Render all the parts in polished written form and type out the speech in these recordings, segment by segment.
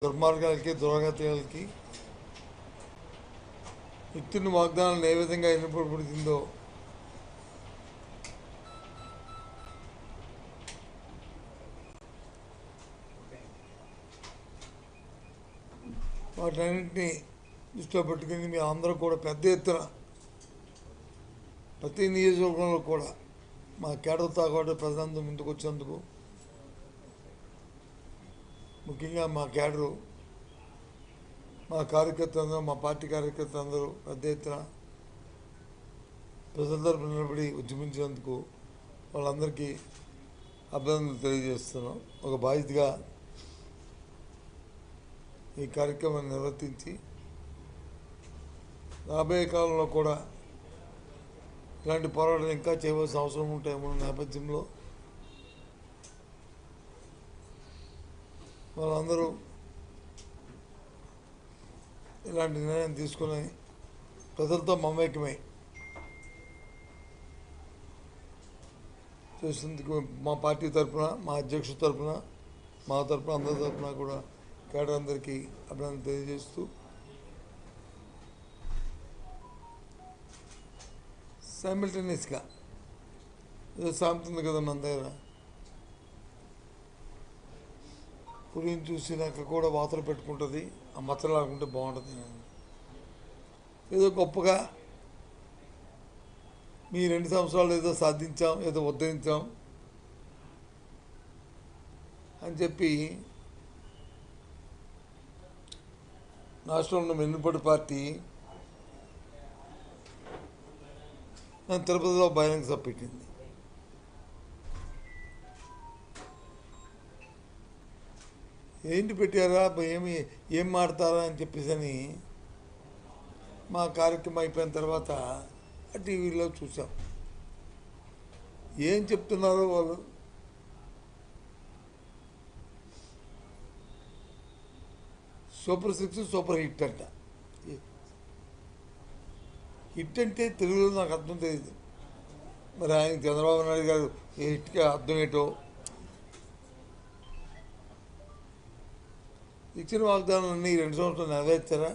దుర్మార్గాలకి దురాగతాలకి ఇచ్చిన వాగ్దానాలను ఏ విధంగా ఎన్నిపడుతుందో వాటన్నింటినీ దృష్టిలో పెట్టుకుని మీ అందరూ కూడా పెద్ద ఎత్తున ప్రతి నియోజకవర్గంలో కూడా మా కేడర్తో కూడా ప్రజలందరూ ముందుకు వచ్చేందుకు, ముఖ్యంగా మా కేడరు, మా కార్యకర్తలందరూ, మా పార్టీ కార్యకర్తలందరూ పెద్ద ఎత్తున ప్రజల తరపున నిలబడి ఉద్యమించేందుకు వాళ్ళందరికీ అభినందనలు తెలియజేస్తున్నాం. ఒక బాధ్యతగా ఈ కార్యక్రమాన్ని నిర్వర్తించి రాబోయే కాలంలో కూడా ఇలాంటి పోరాటాలు ఇంకా చేయవలసిన అవసరం ఉంటాయేమో నేపథ్యంలో వాళ్ళందరూ ఇలాంటి నిర్ణయం తీసుకుని ప్రజలతో మమేకమై చేసేందుకు మా పార్టీ తరఫున, మా అధ్యక్షుడి తరఫున, మా తరఫున, అందరి తరఫున కూడా కేడర్ అందరికీ అభినందన తెలియజేస్తూ సైమిల్టేనియస్గా ఏదో సాగుతుంది కదా మన దగ్గర, పులిని చూసినాక కూడా వాతలు పెట్టుకుంటుంది, ఆ మచ్చలాగుంటే బాగుంటుంది. ఏదో గొప్పగా మీ 2 సంవత్సరాలు ఏదో సాధించాం, ఏదో ఉద్ధరించాం అని చెప్పి రాష్ట్రంలో వెన్నుపడి పార్టీ తిరుపతిలో బహిరంగ సభ పెట్టింది. ఏంటి పెట్టారా, ఏం మాడతారా అని చెప్పేసి అని మా కార్యక్రమం అయిపోయిన తర్వాత టీవీలో చూసాం. ఏం చెప్తున్నారో వాళ్ళు, సూపర్ 6 సూపర్ హిట్ అంట. హిట్ అంటే తెలుగులో నాకు అర్థం తెలియదు. మరి ఆయన చంద్రబాబు నాయుడు గారు ఏ హిట్కి అర్థం ఏంటో, ఇచ్చిన వాగ్దానాలన్నీ 2 సంవత్సరాలు నెరవేర్చారా?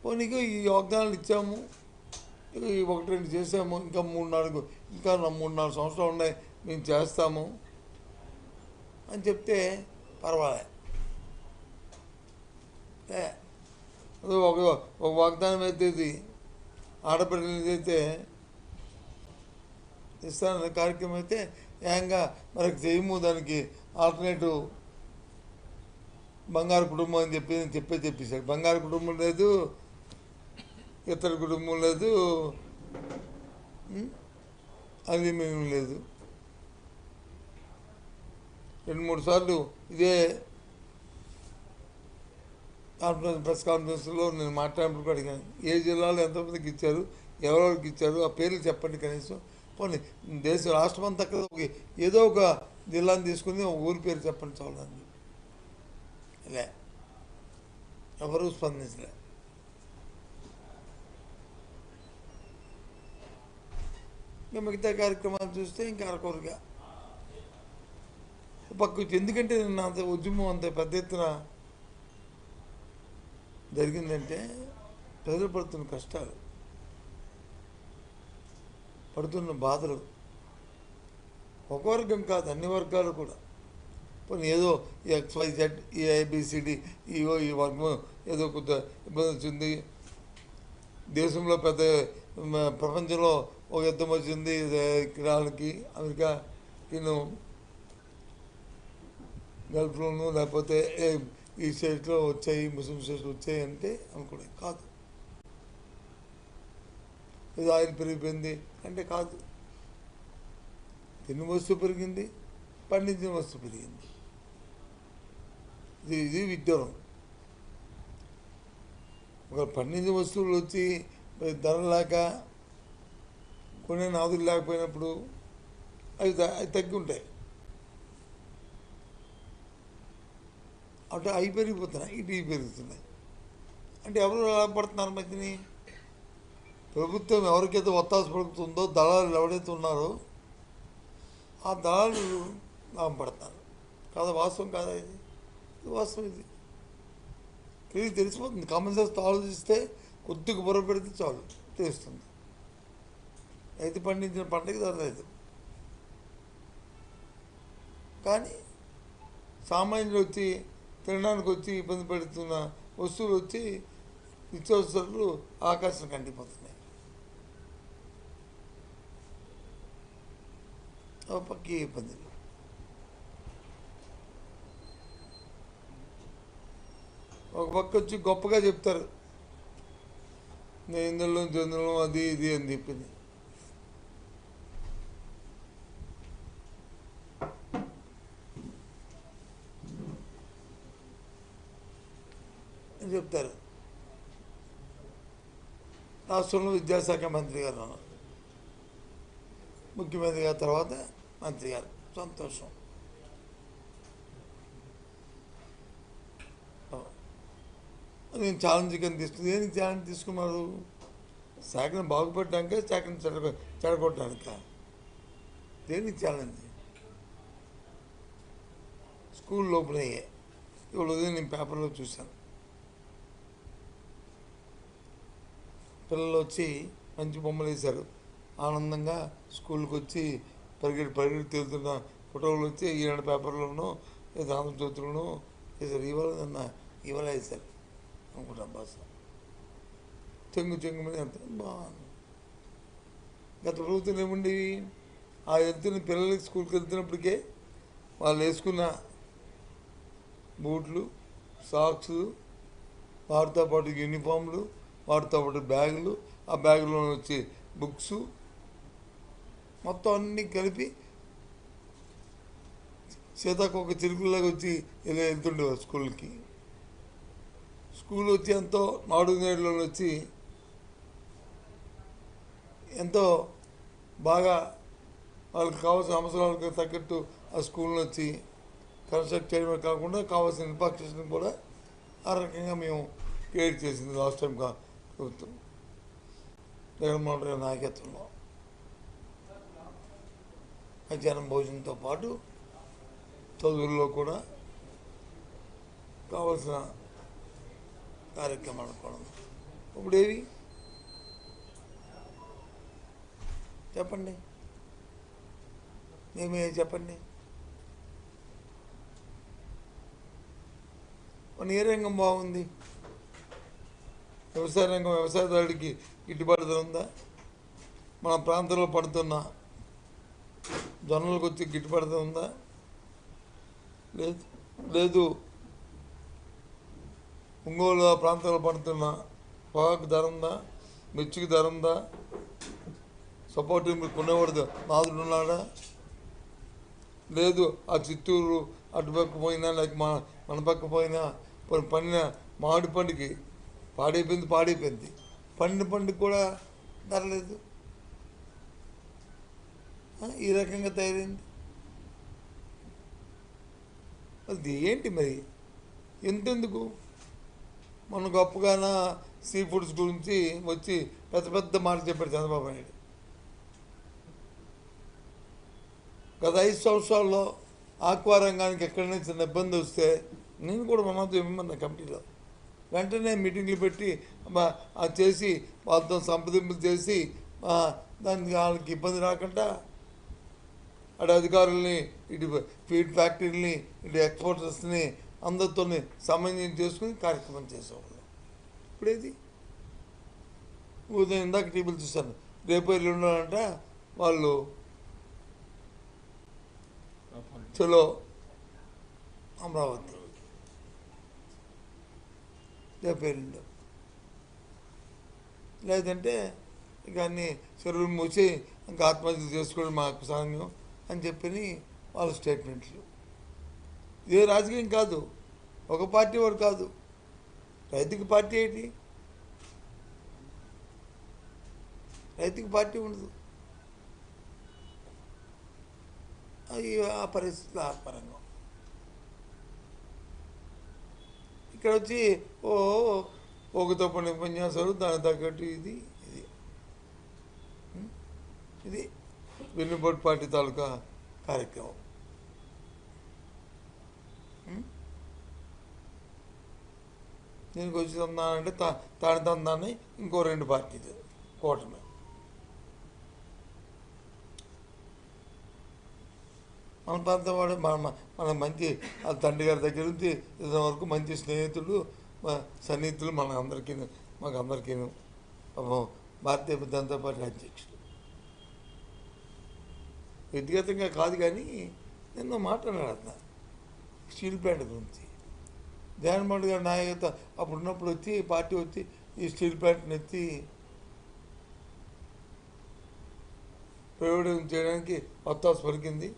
పోనీగా ఈ వాగ్దానాలు ఇచ్చాము, ఈ 1-2 చేసాము, ఇంకా 3-4 సంవత్సరాలు ఉన్నాయి, మేము చేస్తాము అని చెప్తే పర్వాలే. ఒక వాగ్దానం అయితే ఇది ఆడపిల్లలైతే ఇస్తానన్న కార్యక్రమం అయితే ఏకంగా మనకు చేయము, దానికి ఆల్టర్నేటివ్ బంగారు కుటుంబం అని చెప్పేశాడు. బంగారు కుటుంబం లేదు, ఇతర కుటుంబం లేదు, అది మేము లేదు. 2-3 సార్లు ఇదే ప్రెస్ కాన్ఫరెన్స్లో నేను మాట్లాడినప్పుడు కూడా అడిగాను, ఏ జిల్లాలో ఎంతమందికి ఇచ్చారు, ఎవరెవరికి ఇచ్చారు, ఆ పేర్లు చెప్పండి కనీసం. పోనీ రాష్ట్రం అంతా ఏదో ఒక జిల్లాని తీసుకుని ఒక ఊరి పేరు చెప్పండి చాలండి. లే, ఎవరు స్పందించలే. ఇంకా మిగతా కార్యక్రమాలు చూస్తే ఇంకా అరకొరగా పక్కకు. ఎందుకంటే నిన్న అంత ఉద్యమం అంత పెద్ద ఎత్తున జరిగిందంటే ప్రజలు పడుతున్న కష్టాలు, పడుతున్న బాధలు ఒక వర్గం కాదు, అన్ని వర్గాలు కూడా. పోనీ ఏదో XYZ, ఈ ABCD, ఈ వర్గం ఏదో కొంత ఇబ్బంది వచ్చింది, దేశంలో పెద్ద ప్రపంచంలో ఒక యుద్ధం వచ్చింది, ఇరాన్కి, అమెరికాకి, గల్ఫ్లోను, లేకపోతే ఈ స్టేట్లో వచ్చాయి, ముస్లిం స్టేట్లు వచ్చాయి అంటే అనుకోండి, కాదు. ఏదో ఆయిల్ పెరిగిపోయింది అంటే కాదు. తిన్న వస్తువు పెరిగింది, పండించిన వస్తువు పెరిగింది. ఇది విడ్డూరం. ఒక పండించిన వస్తువులు వచ్చి ధర లేక కొనే నాదులు లేకపోయినప్పుడు అవి తగ్గి ఉంటాయి. అటు అవి పెరిగిపోతున్నాయి, ఇవి పెరుగుతున్నాయి. అంటే ఎవరు లాభపడుతున్నారు మధ్యని? ప్రభుత్వం ఎవరికైతే ఒత్తాసు పడుతుందో, దళాలు ఎవరైతే ఉన్నారో ఆ దళాలు లాభపడతారు. కాదా? వాస్తవం కాదా? ఇది వాస్తవం. ఇది తెలిసిపోతుంది. కామన్ సెన్స్ ఆలోచిస్తే కొద్దిగా బుర్ర పెడితే చాలు తెలుస్తుంది. రైతు పండించిన పంటకి ధర లేదు. కానీ సామాన్యులు వచ్చి తినడానికి వచ్చి ఇబ్బంది పెడుతున్న వస్తువులు వచ్చి నిత్యావసరాలు ఆకాశం కంటిపోతున్నాయి. ఒక పక్క ఇబ్బందులు. ఒక పక్క వచ్చి గొప్పగా చెప్తారు, నేను ఇందులో చంద్రులు అది ఇది అని చెప్పింది. అని చెప్తారు. రాష్ట్రంలో విద్యాశాఖ మంత్రి గారు ఉన్నారు, ముఖ్యమంత్రి గారి తర్వాత మంత్రి గారు. సంతోషం. నేను ఛాలెంజ్ కింద తీసుకుని, దేనికి ఛాలెంజ్ తీసుకున్నారు? శాఖను బాగుపడటానికే, శాఖను చెడగొట్టడానిక? దేనికి ఛాలెంజ్? స్కూల్ ఓపెన్ అయ్యాయి. ఇవాళ ఉదయం నేను పేపర్లో చూశాను, పిల్లలు వచ్చి మంచి బొమ్మలు వేశారు, ఆనందంగా స్కూల్కి వచ్చి పరిగెడి తిరుగుతున్న ఫోటోలు వచ్చి ఈనాడు పేపర్లోనూ లేదా ఆంధ్రజ్యోతిలోనూ వేశారు. ఇవాళ వేశారు అనుకుంటాం. భాష చెంగు మీద ఎంత బాగుంది. గత ప్రభుత్వం ఏముండేవి? ఆ వెళ్తున్న పిల్లలకి స్కూల్కి వెళ్తున్నప్పటికే వాళ్ళు వేసుకున్న బూట్లు, సాక్స్, వాటితో పాటు యూనిఫామ్లు, వాటితో పాటు బ్యాగులు, ఆ బ్యాగులో వచ్చి బుక్స్, మొత్తం అన్నీ కలిపి సీతాకొక చిరుకుల్లాగా వచ్చి ఇలా వెళ్తుండేవారు స్కూల్కి. స్కూల్ వచ్చి ఎంతో నాడు నేడులో వచ్చి ఎంతో బాగా వాళ్ళకి కావాల్సిన అవసరాలకు తగ్గట్టు ఆ స్కూల్ని వచ్చి కన్స్ట్రక్ట్ చేయడమే కాకుండా కావాల్సిన ఇన్ఫ్రాస్ట్రక్చర్ని కూడా ఆ రకంగా మేము క్రియేట్ చేసింది లాస్ట్ టైం ప్రభుత్వం జగన్మోహన్ రెడ్డి నాయకత్వంలో. మధ్యాహ్నం భోజనంతో పాటు చదువుల్లో కూడా కావలసిన కార్యక్రమాలు కూడా. ఇప్పుడు ఏవి చెప్పండి, చెప్పండి. మన ఏ రంగం బాగుంది? వ్యవసాయ రంగం, వ్యవసాయదారుడికి గిట్టుబాటు ధర ఉందా? మన ప్రాంతంలో పడుతున్న జొన్నలకు వచ్చి గిట్టుబాటు ధర ఉందా? లేదు. ఒంగోలు ప్రాంతంలో పడుతున్న పొగాకు ధర ఉందా? మిర్చికి ధర ఉందా? సపోర్ట్ మీరు కొనేవాడు నాదుడు ఉన్నాడా? లేదు. ఆ చిత్తూరు అటుపక్క పోయినా లేక మన పక్క పోయినా పండిన మామిడి పండుకి పాడైపోయింది. పండిన పండుగ కూడా ధర లేదు. ఈ రకంగా తయారైంది. అది ఏంటి మరి? ఎంతెందుకు? మన గొప్పగానా సీ ఫుడ్స్ గురించి వచ్చి పెద్ద మాటలు చెప్పాడు చంద్రబాబు నాయుడు. గత 5 సంవత్సరాల్లో ఆక్వా రంగానికి ఎక్కడి నుంచి చిన్న ఇబ్బంది వస్తే నేను కూడా మనతో ఇవ్వమన్నా కమిటీలో వెంటనే మీటింగ్లు పెట్టి అది చేసి వాళ్ళతో సంప్రదింపులు చేసి దానికి వాళ్ళకి ఇబ్బంది రాకుండా అటు అధికారుల్ని, ఇటు ఫీడ్ ఫ్యాక్టరీని, ఇటు ఎక్స్పోర్టర్స్ని అందరితో సమన్వయం చేసుకుని కార్యక్రమం చేసేవాళ్ళు. ఇప్పుడేది? ఉదయం ఇందాక టీవీలు చూశాను, రేపు ఎల్లుండాలంట వాళ్ళు చలో అమరావతి, రేపు ఎల్లుండి. లేదంటే ఇక అన్ని చెరువులు మూసి ఇంకా ఆత్మహత్య చేసుకోవడం మాకు సాంగ్యం అని చెప్పి వాళ్ళ స్టేట్మెంట్లు. ఇదే రాజకీయం కాదు, ఒక పార్టీ వాడు కాదు. రైతుకి పార్టీ ఏంటి? రైతుకి పార్టీ ఉండదు. ఆ పరిస్థితులు ఆపరంగా ఇక్కడ వచ్చి ఒకతో పని ఉపన్యాసాలు, దానికి తగ్గట్టు ఇది వెన్నుపోటు పార్టీ తాలూకా కార్యక్రమం. దీనికి వచ్చి తందానంటే తాని తందాన్ని ఇంకో 2 పార్టీలు కూటమి. మన ప్రాంతం వాడు మన మంచి తండ్రి గారి దగ్గర నుంచి ఇంతవరకు మంచి స్నేహితులు సన్నిహితులు మాకు అందరికీ భారతీయ జనతా పార్టీ అధ్యక్షుడు. వ్యక్తిగతంగా కాదు కానీ నిన్న మాట్లాడాడు స్టీల్ ప్లాంట్ గురించి. జగన్మోహన్ గారి నాయకత్వం అప్పుడున్నప్పుడు వచ్చి పార్టీ వచ్చి ఈ స్టీల్ ప్లాంట్ని ఎత్తి ప్రైవేట్ చేయడానికి ఒత్తాసు పలికింది.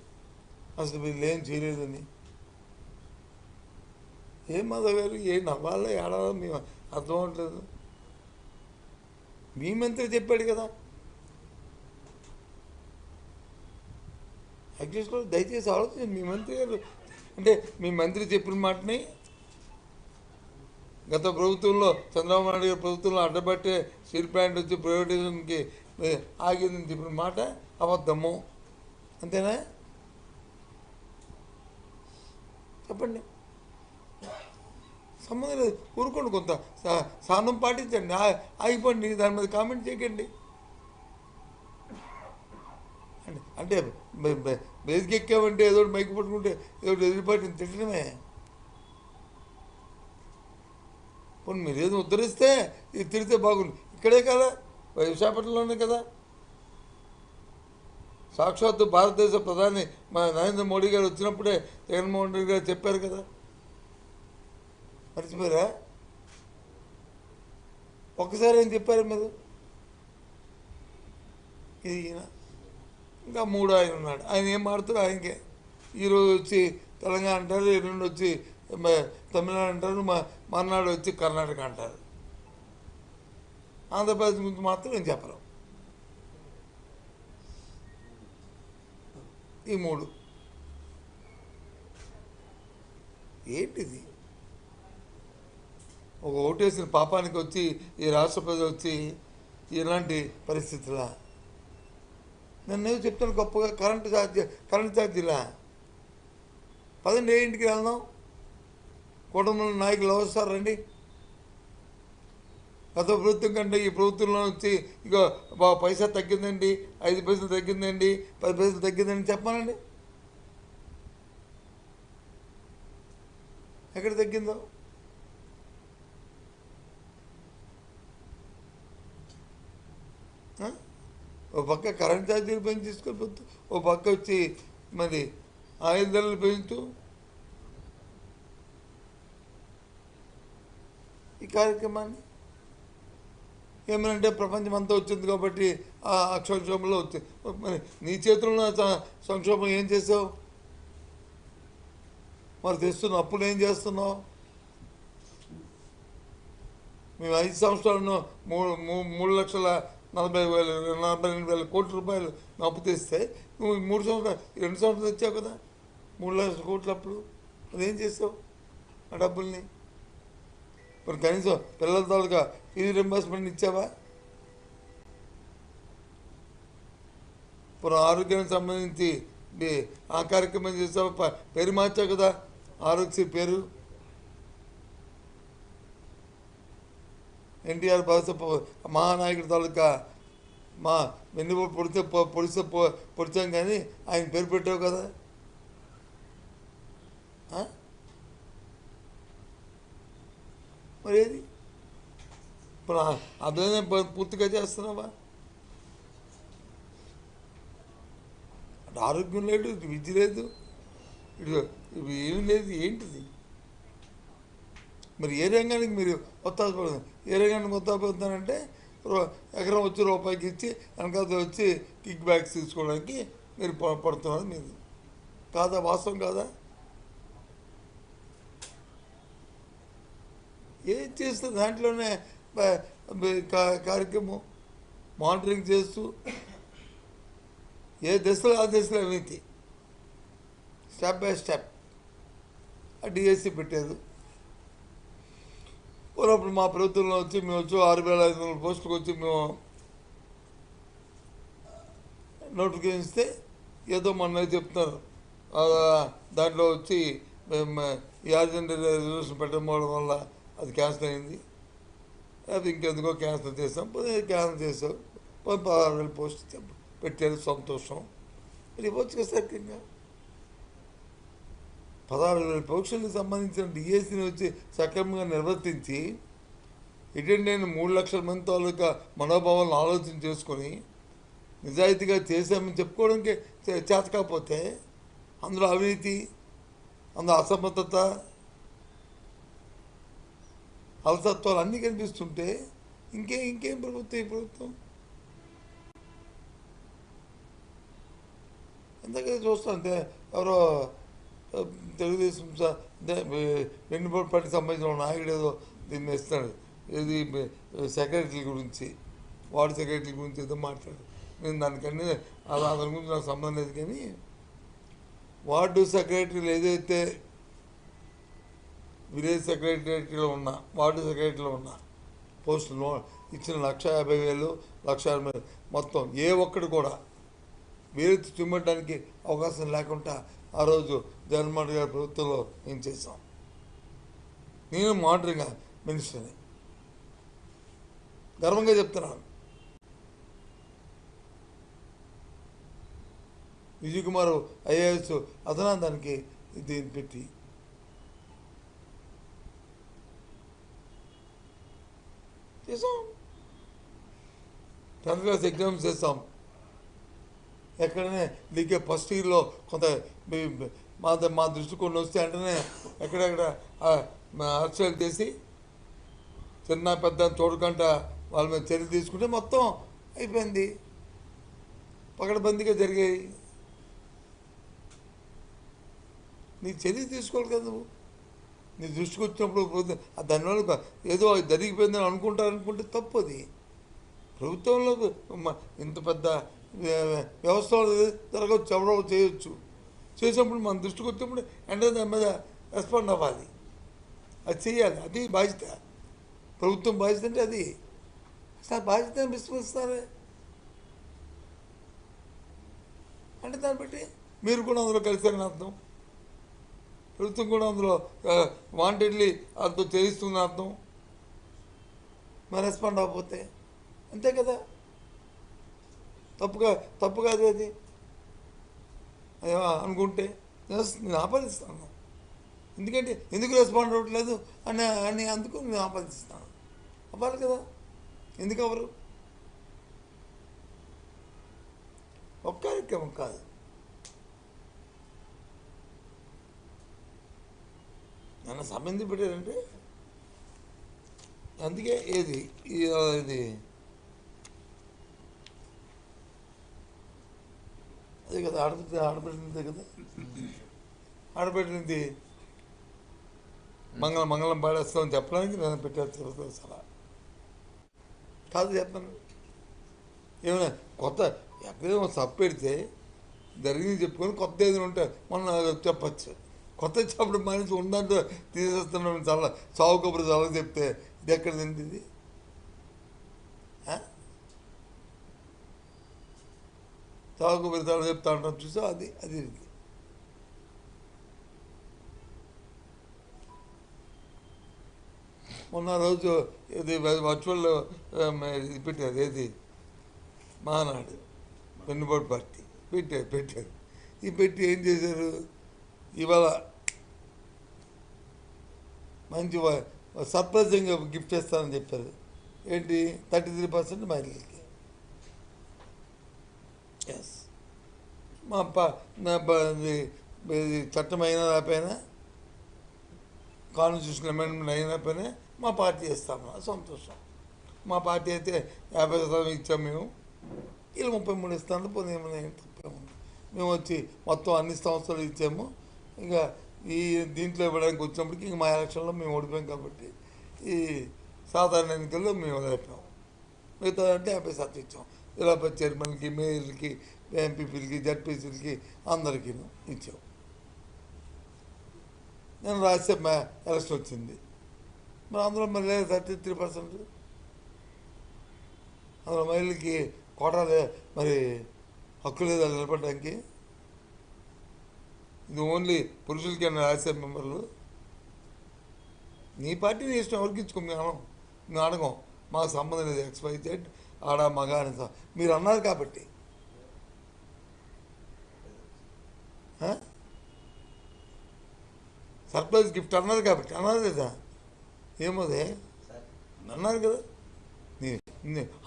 అసలు వీళ్ళు ఏం చేయలేదని. ఏం మాధవ్ గారు ఏం నవ్వాలో ఏడాలో మేము అర్థం అవ్వట్లేదు. మీ మంత్రి చెప్పాడు కదా. అధ్యక్షులు దయచేసి ఆలోచించండి. మీ మంత్రి గారు అంటే మీ మంత్రి చెప్పిన మాటని గత ప్రభుత్వంలో చంద్రబాబు నాయుడు గారి ప్రభుత్వంలో అడ్డబట్టే స్టీల్ ప్లాంట్ వచ్చి ప్రైవేటైజేషన్కి ఆగిందని చెప్పిన మాట అబద్ధము. అంతేనా? చెప్పండి. సంబంధం లేదు. ఊరుకోండి, కొంత సహనం పాటించండి, ఆగిపోండి, దాని మీద కామెంట్ చేయకండి. అంటే బేసిక్ ఎక్కామంటే ఏదో మైకి పట్టుకుంటే ఏదో ఎదురు పార్టీని తిట్టడమే. పోనీ మీరు ఏదో ఉద్ధరిస్తే ఇది తిరిగితే బాగుంది. ఇక్కడే కదా, విశాఖపట్నంలోనే కదా. సాక్షాత్తు భారతదేశ ప్రధాని మన నరేంద్ర మోడీ గారు వచ్చినప్పుడే జగన్మోహన్ రెడ్డి గారు చెప్పారు కదా. మర్చిపోయారా? ఒక్కసారి ఏం చెప్పారు మీరు? ఇది ఇంకా 3 ఆయన ఉన్నాడు. ఆయన ఏం మాడుతారు ఆయనకే. ఈరోజు వచ్చి తెలంగాణ అంటారు, ఎల్లుండి వచ్చి తమిళనాడు అంటారు, మర్నాడు వచ్చి కర్ణాటక అంటారు. ఆంధ్రప్రదేశ్ గురించి మాత్రం ఏం చెప్పరు. ఈ 3 ఏంటిది? ఒక ఓటేసిన పాపానికి వచ్చి ఈ రాష్ట్ర ప్రజలు వచ్చి ఇలాంటి పరిస్థితుల నన్ను చెప్తాను గొప్పగా కరెంటు ఛార్జీలా. పదండి, ఏ ఇంటికి వెళ్దాం. కుటుంబంలో నాయకులు వస్తారు రండి. గత ప్రభుత్వం కంటే ఈ ప్రభుత్వంలో వచ్చి ఇగో పైసా తగ్గిందండి, 5 పైసలు తగ్గిందండి, 10 పైసలు తగ్గిందండి చెప్పానండి. ఎక్కడ తగ్గిందో? ఓ పక్క కరెంట్ ఛార్జీలు పెంచి తీసుకెళ్ళిపోతూ, ఓ పక్క వచ్చి మరి ఆయిల్ ధరలు పెంచుతూ ఈ కార్యక్రమాన్ని ఏమనంటే ప్రపంచం అంతా వచ్చింది కాబట్టి ఆ సంక్షోభంలో వచ్చింది. మరి నీ చేతుల్లో సంక్షోభం ఏం చేసావు? మరి తెస్తున్నావు అప్పులు ఏం చేస్తున్నావు? మేము 5 సంవత్సరాలను 3,40,000 కోట్ల రూపాయలు అప్పు తెస్తే నువ్వు 2 సంవత్సరాలు తెచ్చావు కదా 3 లక్షల కోట్ల అప్పుడు. మరి ఏం చేసావు ఆ డబ్బుల్ని? మరి కనీసం పిల్లల తాలూకా ఫీజు రింబర్స్మెంట్ ఇచ్చావా? ఇప్పుడు ఆరోగ్యానికి సంబంధించి ఆ కార్యక్రమం చేసావా? పేరు మార్చావు కదా, ఆరోగ్యశ్రీ పేరు. ఎన్టీఆర్ మహానాయకుడి తాలూకా మా వెన్నుపోటు పొడిచాం కానీ ఆయన పేరు పెట్టావు కదా. మరి ఏది ఇప్పుడు అభినందన పూర్తిగా చేస్తున్నావా? అటు ఆరోగ్యం లేదు, ఇటు విద్య లేదు, ఇటు ఏమి లేదు. ఏంటిది? మరి ఏ రంగానికి మీరు ఒత్తాసపడుతుంది? ఏ రంగానికి ఒత్తాసపడుతున్నారంటే ఎకరం వచ్చి రూపాయికి ఇచ్చి వెనకాల వచ్చి కిక్ బ్యాక్స్ తీసుకోవడానికి మీరు పడుతున్నారు. మీరు కాదా? వాస్తవం కాదా? ఏం చేస్తుంది దాంట్లోనే కార్యక్రమం మానిటరింగ్ చేస్తూ ఏ దశలో ఆ దశలో అవినీతి స్టెప్ బై స్టెప్ ఆ డిఎస్సి పెట్టారు. పూర్వప్పుడు మా ప్రభుత్వంలో వచ్చి మేము వచ్చి 6,500 పోస్టులకు వచ్చి మేము నోటిఫికేషన్ ఇస్తే ఏదో మొన్న చెప్తున్నారు దాంట్లో వచ్చి ఈ ఆర్జెంట్ రిజర్వేషన్ పెట్టడం వల్ల అది క్యాన్సిల్ అయింది. అది ఇంకెందుకో క్యాన్సిల్ చేసాం. క్యాన్సిల్ చేసాం. 16,000 పోస్ట్ పెట్టారు, సంతోషం. మరి ఇవ్వచ్చు కదా సార్. ఇంకా 16,000 పోస్టులకు సంబంధించిన డిఎస్సిని వచ్చి సక్రమంగా నిర్వర్తించి అటెండ్ అయిన 3 లక్షల మంది తాలూకా మనోభావాలను ఆలోచన చేసుకొని నిజాయితీగా చేశామని చెప్పుకోవడానికి చేత కాకపోతే అందులో అవినీతి, అందులో అసమర్థత, అలసత్వాలు అన్నీ కనిపిస్తుంటే ఇంకేం ప్రభుత్వం ఈ ప్రభుత్వం? ఎందుకంటే చూస్తాం అంతే. ఎవరో తెలుగుదేశం వెన్నుపోటు పార్టీకి సంబంధించిన నాయకుడు ఏదో దీన్ని ఇస్తాడు, ఏది సెక్రటరీ గురించి, వార్డు సెక్రటరీ గురించి ఏదో మాట్లాడు. నేను దానికన్నీ దాని గురించి నాకు సంబంధం లేదు. కానీ వార్డు సెక్రటరీలు ఏదైతే విలేజ్ సెక్రటరీలో ఉన్న, వార్డు సెక్రటరీలో ఉన్న పోస్టులు ఇచ్చిన 150,000, 1,80,000 మొత్తం ఏ ఒక్కడు కూడా వేరెత్తి చూపెట్టడానికి అవకాశం లేకుండా ఆ రోజు జగన్మోహన్ గారి ప్రభుత్వంలో ఏం చేశాం. నేను మానిటరింగ్ మినిస్టర్ని గర్వంగా చెప్తున్నాను. విజయ్ కుమార్ ఐఏఎస్ అదనా దానికి దీన్ని పెట్టి చేసాం. 10th క్లాస్ ఎగ్జామ్స్ చేస్తాం. ఎక్కడనే లీకే ఫస్ట్ ఇయర్లో కొంత మా దృష్టి కొన్ని వస్తే వెంటనే ఎక్కడెక్కడ అరెస్టులు చేసి చిన్న పెద్ద చూడకుండా వాళ్ళ మీద చర్య తీసుకుంటే మొత్తం అయిపోయింది. పకడ్బందీగా జరిగాయి. నీ చర్య తీసుకోవాలి కదా నువ్వు. నీ దృష్టికి వచ్చినప్పుడు దానివల్ల ఏదో జరిగిపోయిందని అనుకుంటే తప్పు. అది ప్రభుత్వంలో ఇంత పెద్ద వ్యవస్థలో జరగవచ్చు, ఎవరో చేయొచ్చు. చేసినప్పుడు మన దృష్టికి వచ్చినప్పుడు వెంటనే దాని మీద రెస్పాండ్ అవ్వాలి. అది చేయాలి. అది బాధ్యత. ప్రభుత్వం బాధ్యత అంటే అది. అసలు బాధ్యతను విస్మరిస్తారే అంటే దాన్ని బట్టి మీరు కూడా అందులో కలిసారని అర్థం. ప్రభుత్వం కూడా అందులో వాంటెడ్లీ అందులో చేయిస్తున్న అర్థం. మరి రెస్పాండ్ అవ్వకపోతే అంతే కదా. తప్పు కాదు అది అనుకుంటే నేను ఆపాదిస్తాను. ఎందుకంటే ఎందుకు రెస్పాండ్ అవ్వట్లేదు అని అందుకు నేను ఆపాదిస్తాను. అవ్వాలి కదా. ఎందుకు అవ్వరు? ఒక్క కార్యక్రమం కాదు. నన్ను సంబంధి పెట్టారంటే అందుకే ఇది అదే కదా. ఆడబెట్టినదే కదా. ఆడబెట్టినది మంగళం పాడేస్తామని చెప్పడానికి నేను పెట్టాను. అసలు కాదు చెప్పాను. ఏమైనా కొత్త ఎక్కడేమో సబ్ పెడితే జరిగింది చెప్పుకొని కొత్త ఏదైనా ఉంటే మొన్న చెప్పచ్చు. కొత్త చెప్పడం మనిషి ఉందంటే తీసేస్తున్నాం. చాలా సాగు కబురు చాలా చెప్తే ఇది ఎక్కడ తింటుంది? సాగు కబురు చాలా చెప్తా ఉంటాం చూసా. అది మొన్న రోజు ఇది వర్చువల్ ఇది పెట్టారు. ఏది మహానాడు వెన్నుపోటు పార్టీ పెట్టారు. ఈ పెట్టి ఏం చేశారు? ఇవాళ మంచి సర్ప్రైజింగ్గా గిఫ్ట్ ఇస్తానని చెప్పారు. ఏంటి? 33% మహిళలకి. ఎస్. చట్టం అయినా రాకపోయినా, కాన్స్టిట్యూషన్ అమెండ్మెంట్ అయినపోయినా మా పార్టీ ఇస్తాము. సంతోషం. మా పార్టీ అయితే 50% ఇచ్చాము మేము. వీళ్ళు 33 ఇస్తాను. పోనీ ఏమైనా తప్పేముంది? మేము వచ్చి మొత్తం అన్ని సంస్థలు ఇచ్చాము. ఇంకా ఈ దీంట్లో ఇవ్వడానికి వచ్చినప్పటికి ఇంక మా ఎలక్షన్లో మేము ఓడిపోయాం కాబట్టి ఈ సాధారణ ఎన్నికల్లో మేము ఓడిపోయాము. మిగతా అంటే 50% ఇచ్చాం. జిల్లా పరిషత్ చైర్మన్కి, మేయర్లకి, ఎంపీపీలకి, జడ్పీసీలకి అందరికీ ఇచ్చాం. నేను రాస్తే ఎలక్షన్ వచ్చింది. మరి అందులో మరి 33%. అందులో మహిళలకి కోటా మరి హక్కు లేదా నిలబడడానికి? ఇది ఓన్లీ పురుషులకి అన్న రాజ్యసభ మెంబర్లు. నీ పార్టీ నీ ఇష్టం, ఎవరికి ఇచ్చుకో, మేము అడగం, మాకు సంబంధం లేదు XYZ ఆడ మగ అని మీరు అన్నారు కాబట్టి. సర్ప్రైజ్ గిఫ్ట్ అన్నారు కాబట్టి, అన్నారు లేదా? ఏమోదే అన్నారు కదా.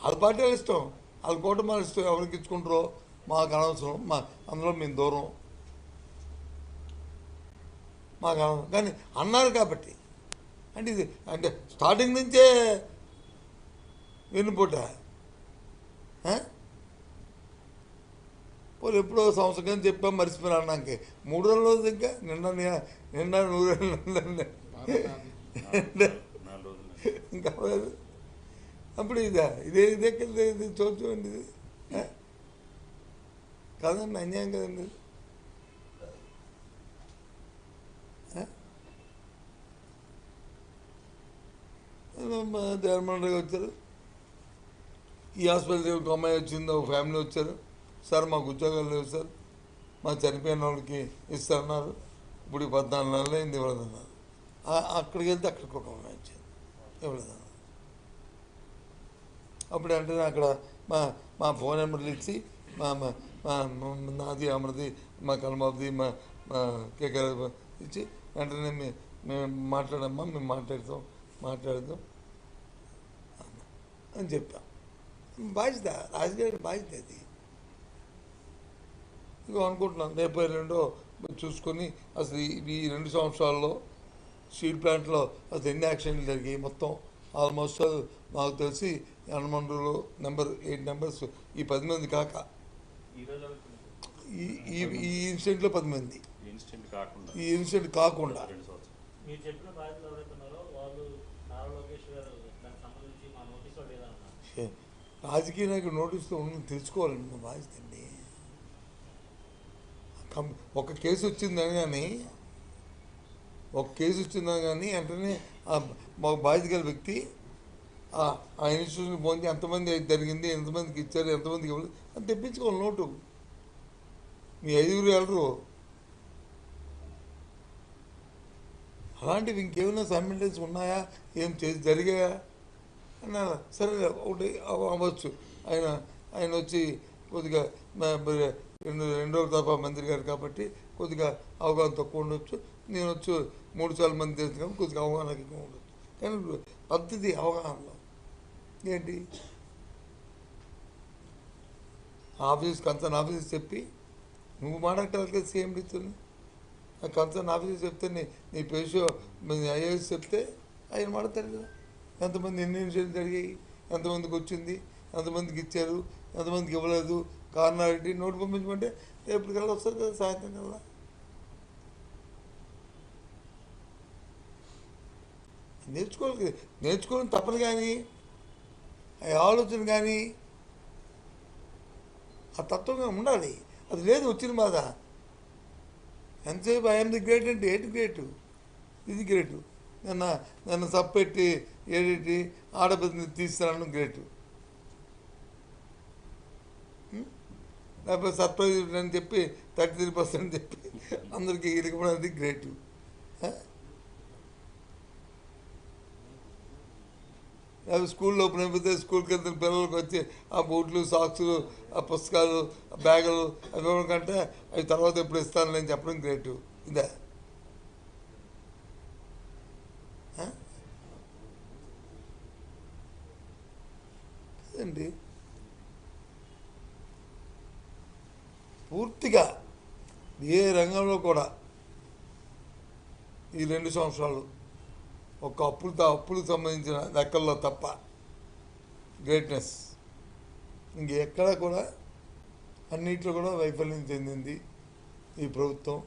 వాళ్ళ పార్టీ వాళ్ళు ఇష్టం, వాళ్ళ కూటమి ఇష్టం, ఎవరికి ఇచ్చుకుంటారో మాకు అనవసరం, అందులో మేము దూరం, మాకు అనవసరం. కానీ అన్నారు కాబట్టి అంటే ఇది అంటే స్టార్టింగ్ నుంచే వెన్నుపోట. పోనీ ఎప్పుడో సంవత్సరం చెప్పాం మర్చిపోయినా అన్నాకే 3 రోజులు ఇంకా నిండా 100 ఇంకా అప్పుడు ఇదే చూడండి, ఇది కాదండి, అన్యాయం కదండి. జగన్మోహన్ రెడ్డి వచ్చారు, ఈ హాస్పిటల్కి ఒక అమ్మాయి వచ్చింది, ఒక ఫ్యామిలీ వచ్చారు, సార్ మాకు ఉద్యోగాలు లేవు సార్, మా చనిపోయిన వాళ్ళకి ఇస్తారన్నారు, ఇప్పుడు 14 నెలలు అయింది ఇవ్వలేదన్నారు. అక్కడికి వెళ్తే అక్కడికి ఒక అమ్మాయి వచ్చింది, ఇవ్వలేదన్నారు. అప్పుడు వెంటనే అక్కడ మా ఫోన్ నెంబర్లు ఇచ్చి నాది అమృది మా కలమాబది మా కేకర్ ఇచ్చి వెంటనే మేము మాట్లాడమ్మా, మేము మాట్లాడదాం అని చెప్పాం. బాధ్యత, రాజకీయ బాధ్యత అది. ఇక అనుకుంటున్నాను రేపు రెండో చూసుకొని అసలు ఈ 2 సంవత్సరాల్లో స్టీల్ ప్లాంట్లో అసలు ఎన్ని యాక్సిడెంట్లు జరిగాయి మొత్తం ఆల్మోస్ట్ నాకు తెలిసి హనుమండ్రులో 8 నెంబర్స్, ఈ 10 మంది కాక ఈ ఇన్సిడెంట్లో 10 మంది, ఈ ఇన్సిడెంట్ కాకుండా. రాజకీయ నాయకుడు నోటీసులో ఉన్న తెలుసుకోవాలండి, మా బాధ్యత అండి. ఒక కేసు వచ్చిందని కానీ వెంటనే మా బాధ్యత గల వ్యక్తి ఆ ఇన్స్టిట్యూషన్ పోతే ఎంతమంది జరిగింది, ఎంతమందికి ఇచ్చారు, ఎంతమందికి ఇవ్వలేదు అని తెప్పించుకోవాలి నోటు. మీ 5గురు వెళ్ళరు. అలాంటివి ఇంకేమైనా సబ్మిటెన్స్ ఉన్నాయా, ఏం జరిగాయా అన్న. సరే ఒకటి అవ్వచ్చు, ఆయన వచ్చి కొద్దిగా రెండో తప్ప మంత్రి గారు కాబట్టి కొద్దిగా అవగాహన తక్కువ ఉండొచ్చు. నేను వచ్చి 3 సార్లు మంది తెలుసు కాబట్టి కొద్దిగా అవగాహన ఎక్కువ ఉండొచ్చు. కానీ పద్ధతి అవగాహనలో ఏంటి, కన్సర్న్ ఆఫీస్ చెప్పి నువ్వు మాట్లాడగలరు కదా సీఎం రీతుని, ఆ కన్సర్న్ ఆఫీసర్ చెప్తే నీ పేషో ఐఏఎస్ చెప్తే ఆయన మాడతారు కదా. ఎంతమంది ఎన్ని ఇన్సిడెంట్లు జరిగాయి, ఎంతమందికి వచ్చింది, ఎంతమందికి ఇచ్చారు, ఎంతమందికి ఇవ్వలేదు, కారణాలిటీ నోటు పంపించమంటే రేపటికల్లా వస్తారు కదా, సాయంత్రం కల్లా. నేర్చుకోవడం తప్పదు, కానీ ఆలోచన కానీ ఆ తత్వంగా ఉండాలి. అది లేదు, వచ్చిన బాధ. ఎంతసేపు ఐఎమ్ ది గ్రేట్ అంటే ఏంటి గ్రేటు, ఇది గ్రేటు. నన్ను సప్పెట్టి ఏడిటి ఆడపిల్లని తీస్తున్నాను గ్రేటు, లేకపోతే సర్ప్రైజ్ అని చెప్పి 33% చెప్పి అందరికీ ఇరిగిపోయినది గ్రేటు. లేకపోతే స్కూల్లో ఓపెన్ అయిపోతే స్కూల్కి వెళ్తున్న పిల్లలకి వచ్చి ఆ బూట్లు, సాక్సులు, ఆ పుస్తకాలు, ఆ బ్యాగులు అవి ఇవ్వడం కంటే అవి తర్వాత ఎప్పుడు ఇస్తాను నేను చెప్పడం గ్రేటు. ఇదే కదండి. పూర్తిగా ఏ రంగంలో కూడా ఈ 2 సంవత్సరాలు ఒక అప్పులకు సంబంధించిన లెక్కల్లో తప్ప గ్రేట్నెస్ ఇంకెక్కడ కూడా అన్నిట్లో కూడా వైఫల్యం చెందింది ఈ ప్రభుత్వం.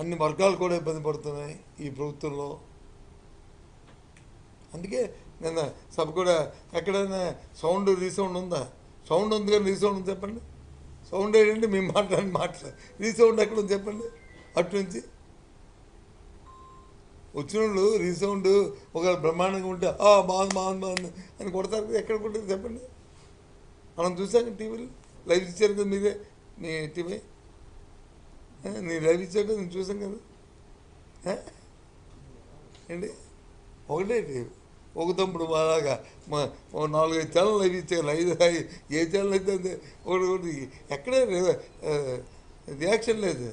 అన్ని వర్గాలు కూడా ఇబ్బంది పడుతున్నాయి ఈ ప్రభుత్వంలో. అందుకే నిన్న సభ కూడా ఎక్కడైనా రీసౌండ్ ఉందా? సౌండ్ ఉంది కానీ రీసౌండ్ ఉంది చెప్పండి. సౌండ్ ఏంటంటే మేము మాట్లాడి రీసౌండ్ ఎక్కడ ఉంది చెప్పండి. అటు నుంచి వచ్చిన వాళ్ళు రీసౌండ్ ఒక బ్రహ్మాండంగా ఉంటే బాగుంది అని కొడతారు. ఎక్కడ కొట్టారు చెప్పండి. మనం చూసాక టీవీలో లైవ్ ఇచ్చారు కదా, మీరే మీ టీవీ నీ లైవ్ ఇచ్చారు కదా, నేను చూసాం కదా. ఆ? ఏంటి ఒకటే ఒక తమ్ముడు అలాగా ఓ 4-5 ఛానల్ అవి ఇచ్చారు. ఏ ఛానల్ అయితే అంతే. ఒకటి ఒకటి ఎక్కడే రియాక్షన్ లేదు,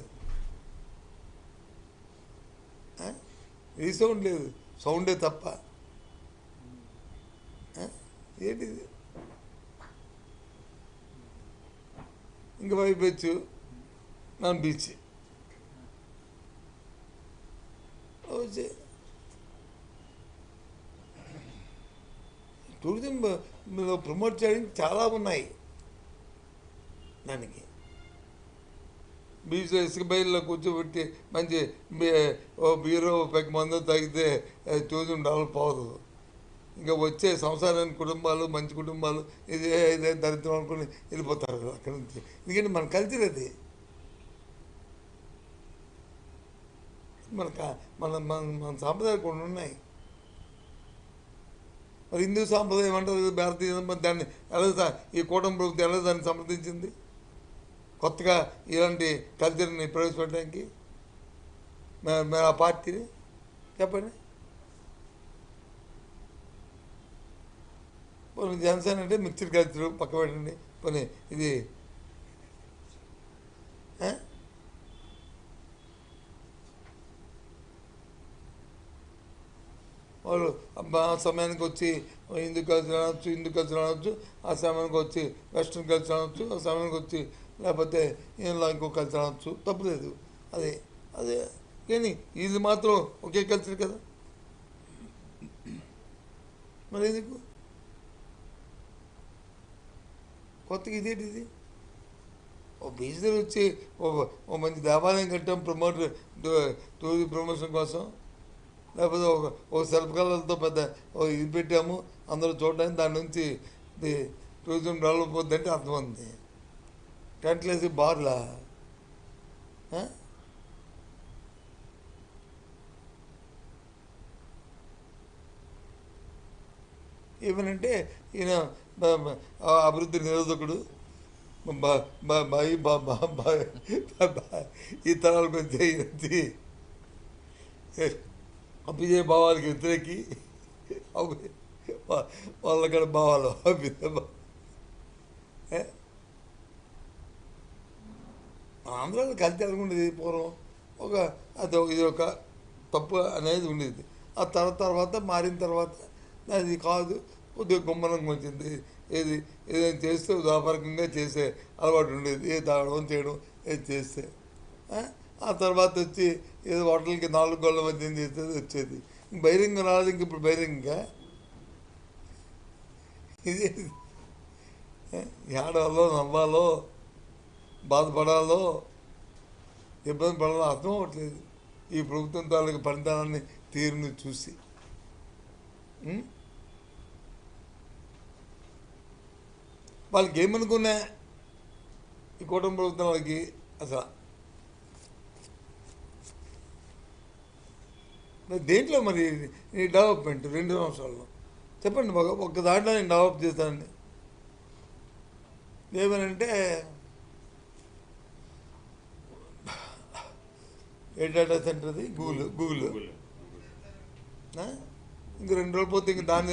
రీసౌండ్ లేదు, సౌండే తప్ప. ఏంటిది? ఇంకా వైపు నాన్ బీచ్ వచ్చి టూరిజం ప్రమోట్ చేయడానికి చాలా ఉన్నాయి. దానికి బీచ్లో ఇసుక బయలులో కూర్చోబెట్టి మంచి బీరో పెక్క మందు తాగితే టూరిజం డెవలప్ అవ్వదు. ఇంకా వచ్చే సంసారానికి కుటుంబాలు, మంచి కుటుంబాలు ఇదే దరిద్రం అనుకుని వెళ్ళిపోతారు అక్కడి నుంచి. ఎందుకంటే మన కల్చర్ అది. మన మన మన మన సాంప్రదాయాలు కొన్ని ఉన్నాయి. మరి హిందూ సాంప్రదాయం అంటారు, భారతీయ దాన్ని ఎలా ఈ కూటమి ప్రభుత్వం ఎలా దాన్ని సమర్థించింది కొత్తగా ఇలాంటి కల్చర్ని ప్రవేశపెట్టడానికి? మరి ఆ పార్టీని చెప్పండి. పోనీ జనసేన అంటే మిక్స్డ్ కల్చర్ పక్క పెట్టండి. పోనీ ఇది వాళ్ళు సమయానికి వచ్చి హిందూ కల్చర్ అనవచ్చు, ఆ సమయానికి వచ్చి వెస్ట్రన్ కల్చర్ అనవచ్చు, ఆ సమయానికి వచ్చి లేకపోతే ఇలా ఇంకో కల్చర్ అనవచ్చు, తప్పులేదు. అదే అదే కానీ ఇది మాత్రం ఒకే కల్చర్ కదా. మరి ఎందుకు కొత్తగా ఇదేంటిది? ఓ బీచ్లో వచ్చి ఓ మంచి దేవాలయం కట్టాం టూరిజం ప్రమోషన్ కోసం, లేకపోతే ఒక శిల్పకళలతో పెద్ద ఇది పెట్టాము అందరూ చూడడానికి, దాని నుంచి టూరిజం డెవలప్ అవుతుందంటే అర్థమైంది. టెంట్లు వేసి బార్లా ఏమనంటే ఈయన అభివృద్ధి నిరోధకుడు, ఈ తరాలకు వచ్చి అభ్యుదయ భావాలకు వ్యతిరేకి వాళ్ళక్కడ భావాలు ఆంధ్రాలో కల్చర్ ఉండేది పూర్వం. ఇది ఒక తప్పు అనేది ఉండేది. ఆ తర్వాత మారిన తర్వాత అది కాదు, కొద్దిగా గుమ్మనంగా వచ్చింది. ఏదైనా చేస్తే ఉదాహరణంగా చేసే అలవాటు ఉండేది, తాగడం చేయడం ఏది చేస్తే. ఆ తర్వాత వచ్చి ఏదో హోటల్కి 4 గోళ్ళ మధ్య చేసేది వచ్చేది. బహిరంగ రాలేదు. ఇంక ఇప్పుడు బహిరంగ ఇది ఏడవాలో, నవ్వాలో, బాధపడాలో, ఇబ్బంది పడాలో అర్థం అవ్వట్లేదు ఈ ప్రభుత్వం తాలూకు పనితనాన్ని, తీరుని చూసి. వాళ్ళకి ఏమనుకున్నా ఈ కూటమి ప్రభుత్వం వాళ్ళకి అసలు దేంట్లో మరి ఈ డెవలప్మెంట్ 2 సంవత్సరాల్లో చెప్పండి. ఒక్క దాంట్లో నేను డెవలప్ చేస్తానండి. ఏమనంటే ఏ డేటా సెంటర్ది గూగుల్ ఇంక 2 రోజులు పోతే ఇంక దాని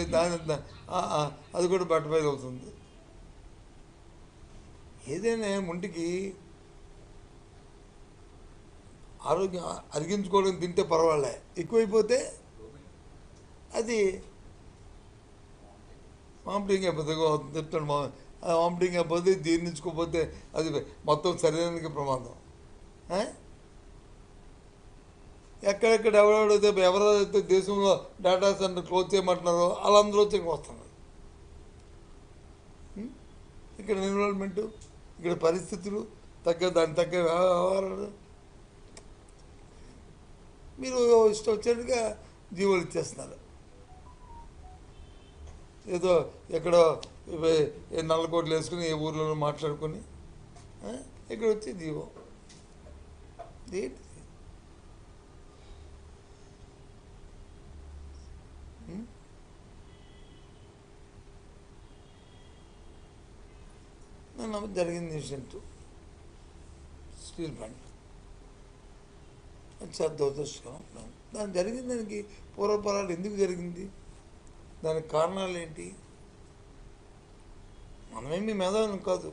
అది కూడా బట్టబయలు అవుతుంది. ఏదైనా ఒంటికి ఆరోగ్యం అరిగించుకోవడం తింటే పర్వాలే, ఎక్కువైపోతే అది వామిటింగ్ అయిపోతుంది. చెప్తాడు వామిటింగ్ అయిపోతే, జీర్ణించుకోకపోతే అది మొత్తం శరీరానికి ప్రమాదం. ఎక్కడెక్కడ ఎవరైతే దేశంలో డేటా సెంటర్ క్లోజ్ చేయమంటున్నారో వాళ్ళందరూ వచ్చి వస్తున్నారు. ఇక్కడ ఎన్విరాన్మెంటు, ఇక్కడ పరిస్థితులు దానికి తగ్గ వ్యవహారాలు మీరు ఇష్టం వచ్చినట్టుగా జీవోలు ఇచ్చేస్తున్నారు. ఏదో ఎక్కడో 4 కోట్లు వేసుకుని ఏ ఊర్లోనూ మాట్లాడుకొని ఇక్కడ వచ్చి జీవో ఏంటి? జరిగింది ఇన్సిడెంట్ స్టీల్ ప్లాంట్. అది చాలా దురదృష్టకరం. దాని జరిగిన దానికి పూర్వపరాలు ఎందుకు జరిగింది, దానికి కారణాలు ఏంటి? మనమేమి మేధావులం కాదు,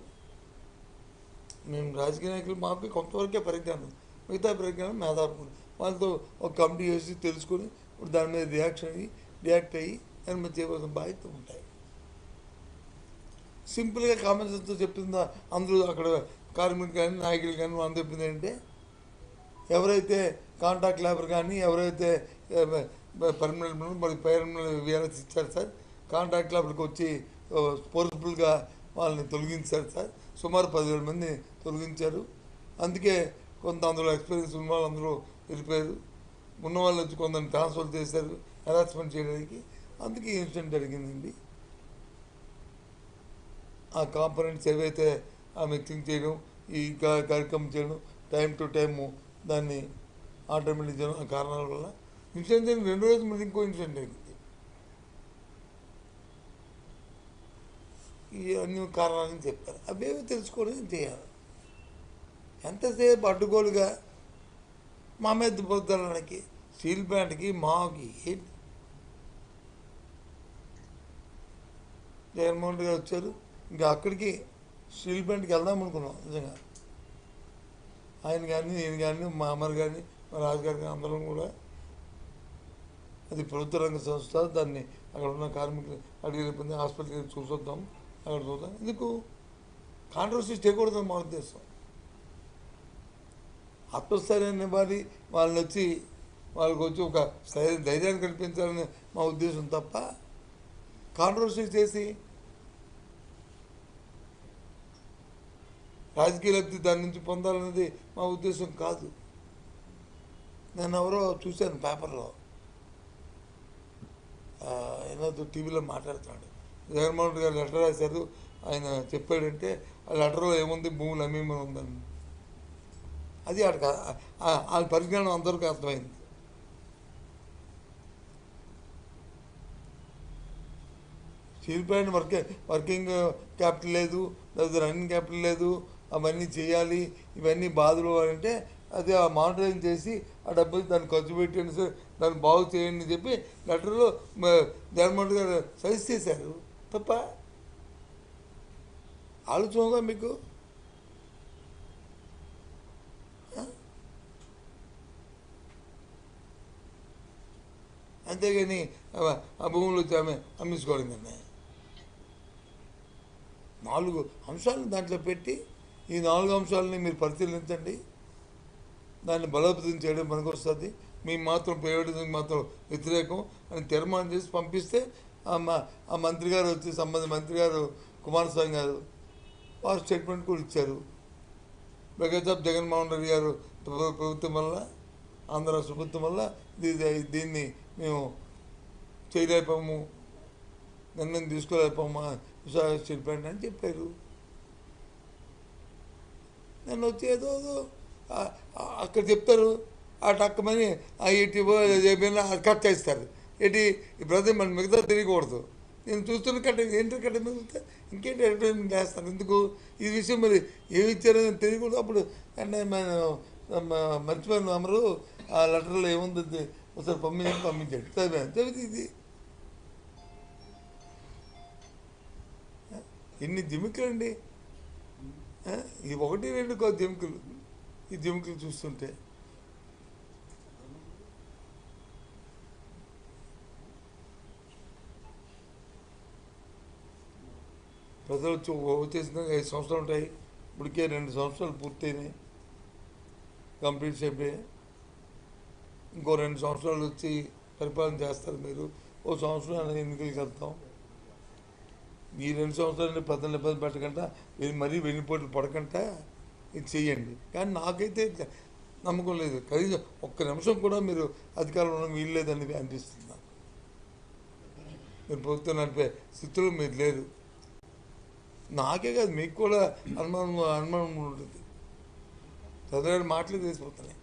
మేము రాజకీయ నాయకులు, మాకు కొంతవరకే పరిజ్ఞానం, మిగతా పరిజ్ఞానం మేధావులు. వాళ్ళతో ఒక కమిటీ చేసి తెలుసుకొని ఇప్పుడు దాని మీద రియాక్ట్ అయ్యి దాని మీద చేయవలసిన బాధ్యత ఉంటాయి. సింపుల్గా కామన్ సెన్స్తో చెప్తుందా అందరూ అక్కడ కార్మికులు కానీ నాయకులు కానీ మనం చెప్పింది ఏంటంటే, ఎవరైతే కాంట్రాక్ట్ లేబర్ కానీ ఎవరైతే పర్మనెంట్ మనకి పర్మనెంట్ వీఆర్ఎస్ ఇచ్చారు సార్, కాంట్రాక్ట్ లేబర్కి వచ్చి ఫోర్స్ఫుల్గా వాళ్ళని తొలగించారు సార్, సుమారు 10,000 మంది తొలగించారు. అందుకే కొంత అందులో ఎక్స్పీరియన్స్ ఉన్న వాళ్ళు అందరూ వెళ్ళిపోయారు, ఉన్న వాళ్ళు వచ్చి కొందరిని ట్రాన్స్ఫర్ చేశారు హెరాస్మెంట్ చేయడానికి. అందుకే ఈ ఇన్సిడెంట్ జరిగిందండి. ఆ కాంపనెంట్స్ ఏవైతే ఆ మిక్సింగ్ చేయడం, ఈ కార్యక్రమం చేయడం, టైం టు టైము దాన్ని ఆటోమేటిక్ చేయడం, ఆ కారణాల వల్ల ఇన్సిడెంట్ జరిగిన 2 రోజులు మళ్ళీ ఇంకో ఇన్సిడెంట్ జరిగింది. ఈ అన్ని కారణాలని చెప్పారు, అవేవో తెలుసుకోవడం చేయాలి. ఎంతసేపు అడ్డుగోలుగా మా మీద పొద్దులకి స్టీల్ ప్లాంట్కి మాకి ఏంటి? జగన్మోహన్ రెడ్డి గారు వచ్చారు, ఇంకా అక్కడికి స్టీల్ ప్లాంట్కి వెళ్దాం అనుకున్నాం నిజంగా. ఆయన కానీ నేను కానీ మా అమ్మరు కానీ మా రాజుగారు కానీ అందరం కూడా, అది ప్రభుత్వ రంగ సంస్థ, దాన్ని అక్కడ ఉన్న కార్మికులు అడిగి రేపు హాస్పిటల్కి చూసొద్దాం, అక్కడ చూద్దాం. ఎందుకు కాంట్రవర్సీ చేయకూడదని మా ఉద్దేశం. ఆత్మస్థైర్యాన్ని ఇవ్వాలి, వాళ్ళని వచ్చి వాళ్ళకి వచ్చి ఒక ధైర్యాన్ని కల్పించాలని మా ఉద్దేశం తప్ప, కాంట్రవర్సీ చేసి రాజకీయ లబ్ధి దాని నుంచి పొందాలనేది మా ఉద్దేశం కాదు. నేను ఎవరో చూశాను పేపర్లో, ఏదో టీవీలో మాట్లాడుతున్నాడు, జగన్మోహన్ రెడ్డి గారు లెటర్ రాశారు, ఆయన చెప్పాడంటే ఆ లెటర్లో ఏముంది, భూములు అమ్మేమని ఉందని. అది వాళ్ళ పరిజ్ఞానం అందరికీ అర్థమైంది. స్టీల్ ప్లాంట్ వర్కింగ్ క్యాపిటల్ లేదు, లేదా రన్నింగ్ క్యాపిటల్ లేదు, అవన్నీ చేయాలి, ఇవన్నీ బాధలు అంటే అది ఆ మానిటరింగ్ చేసి ఆ డబ్బులు దాన్ని ఖర్చు పెట్టండి సార్, దాన్ని బాగు చేయండి అని చెప్పి లెటర్లో జగన్మోహన్ రెడ్డి గారు సజెస్ట్ చేశారు తప్ప ఆలోచనగా మీకు. అంతేగాని ఆ భూములు వచ్చి అమ్మేసుకోవడం కన్నా 4 అంశాలను దాంట్లో పెట్టి, ఈ 4 అంశాలని మీరు పరిశీలించండి, దాన్ని బలోపేతం చేయడం మనకు వస్తుంది, మేము మాత్రం ప్రైవేటిజం మాత్రం వ్యతిరేకం అని తీర్మానం చేసి పంపిస్తే ఆ మంత్రి గారు వచ్చి మంత్రి గారు కుమారస్వామి గారు వారు స్టేట్మెంట్ కూడా ఇచ్చారు. బికాజ్ ఆఫ్ జగన్మోహన్ రెడ్డి గారు ప్రభుత్వం వల్ల, ఆంధ్ర రాష్ట్ర ప్రభుత్వం వల్ల దీన్ని మేము చేయలేకపోము, నిర్ణయం తీసుకోలేకపోమా విశాఖ స్టీల్ ప్లాంట్ అని చెప్పారు. నన్ను వచ్చి ఏదో అక్కడ చెప్తారు, ఆ టక్కమని ఆ ఏటీవో ఏమైనా కట్ చేస్తారు. ఏంటి ఇప్పుడు మన మిగతా తిరగకూడదు, నేను చూస్తున్న ఏంటి కట్ట మిగిలితే ఇంకేంటి అడ్వర్టైజ్మెంట్ చేస్తాను ఎందుకు? ఈ విషయం మరి ఏమి ఇచ్చారో నేను తెలియకూడదు. అప్పుడు అంటే మర్చిపోయిన అమరు ఆ లెటర్లో ఏముంది ఒకసారి పంపించాడు, చదివితే ఇది ఎన్ని జిమికలు అండి, ఇది 1, 2 కాదు జిమికలు. ఈ జిమికలు చూస్తుంటే ప్రజలు వచ్చేసిన 5 సంవత్సరాలు ఉంటాయి, ఇప్పటికే 2 సంవత్సరాలు పూర్తయినాయి, కంప్లీట్ అయిపోయాయి. ఇంకో 2 సంవత్సరాలు వచ్చి పరిపాలన చేస్తారు మీరు, ఓ సంవత్సరం ఎన్నికలకి వెళ్తాం. ఈ 2 సంవత్సరాలు ప్రజలను ఇబ్బంది పెట్టకుండా మరీ వెన్నుపోట్లు పడకుండా ఇది చెయ్యండి. కానీ నాకైతే నమ్మకం లేదు, కనీసం ఒక్క నిమిషం కూడా మీరు అధికారంలో వీల్లేదని అనిపిస్తుంది నాకు. మీరు ప్రభుత్వం నడిపే స్థితిలో మీరు లేరు. నాకే కాదు, మీకు కూడా అనుమానం ఉంటుంది. చదివాడు మాటలు తెలిసిపోతున్నాయి,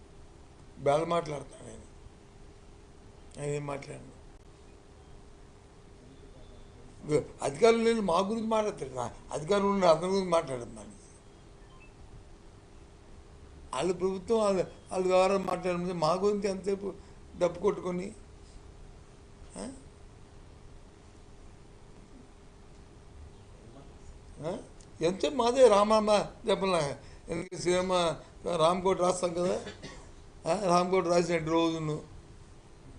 బేళ మాట్లాడతాను ఆయన ఏం మాట్లాడాను. అధికారులు నేను మా గురించి మాట్లాడతాడు, అధికారులు అతని గురించి మాట్లాడదు. వాళ్ళ ప్రభుత్వం వాళ్ళ వ్యవహారం మాట్లాడితే మా గురించి ఎంతసేపు డప్పు కొట్టుకొని ఆ? ఆ? ఎంతసేపు మాదే రామమ్మ చెప్పలే ఎందుకంటే సినిమా రామ్కోట్ రాస్తాం కదా రామ్కోట్ రాసినట్టు రోజును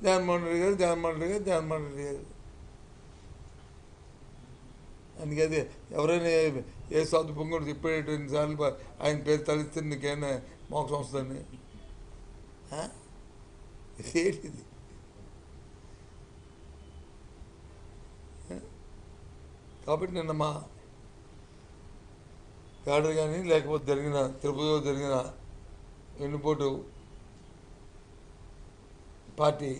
జగన్మోహన్ రెడ్డి గారు జగన్మోహన్ రెడ్డి గారు జగన్మోహన్ రెడ్డి గారు అందుకది ఎవరైనా ఏ సాధు పొంగుడు చెప్పేటువంటి సార్లు ఆయన పేరు తలిస్తే నీకేమైనా మోక్షం వస్తుందని ఏంటిది కాబట్టి నిన్న మా గాడర్ కానీ లేకపోతే జరిగిన తిరుపతిలో జరిగిన వెన్నుపోటు పార్టీ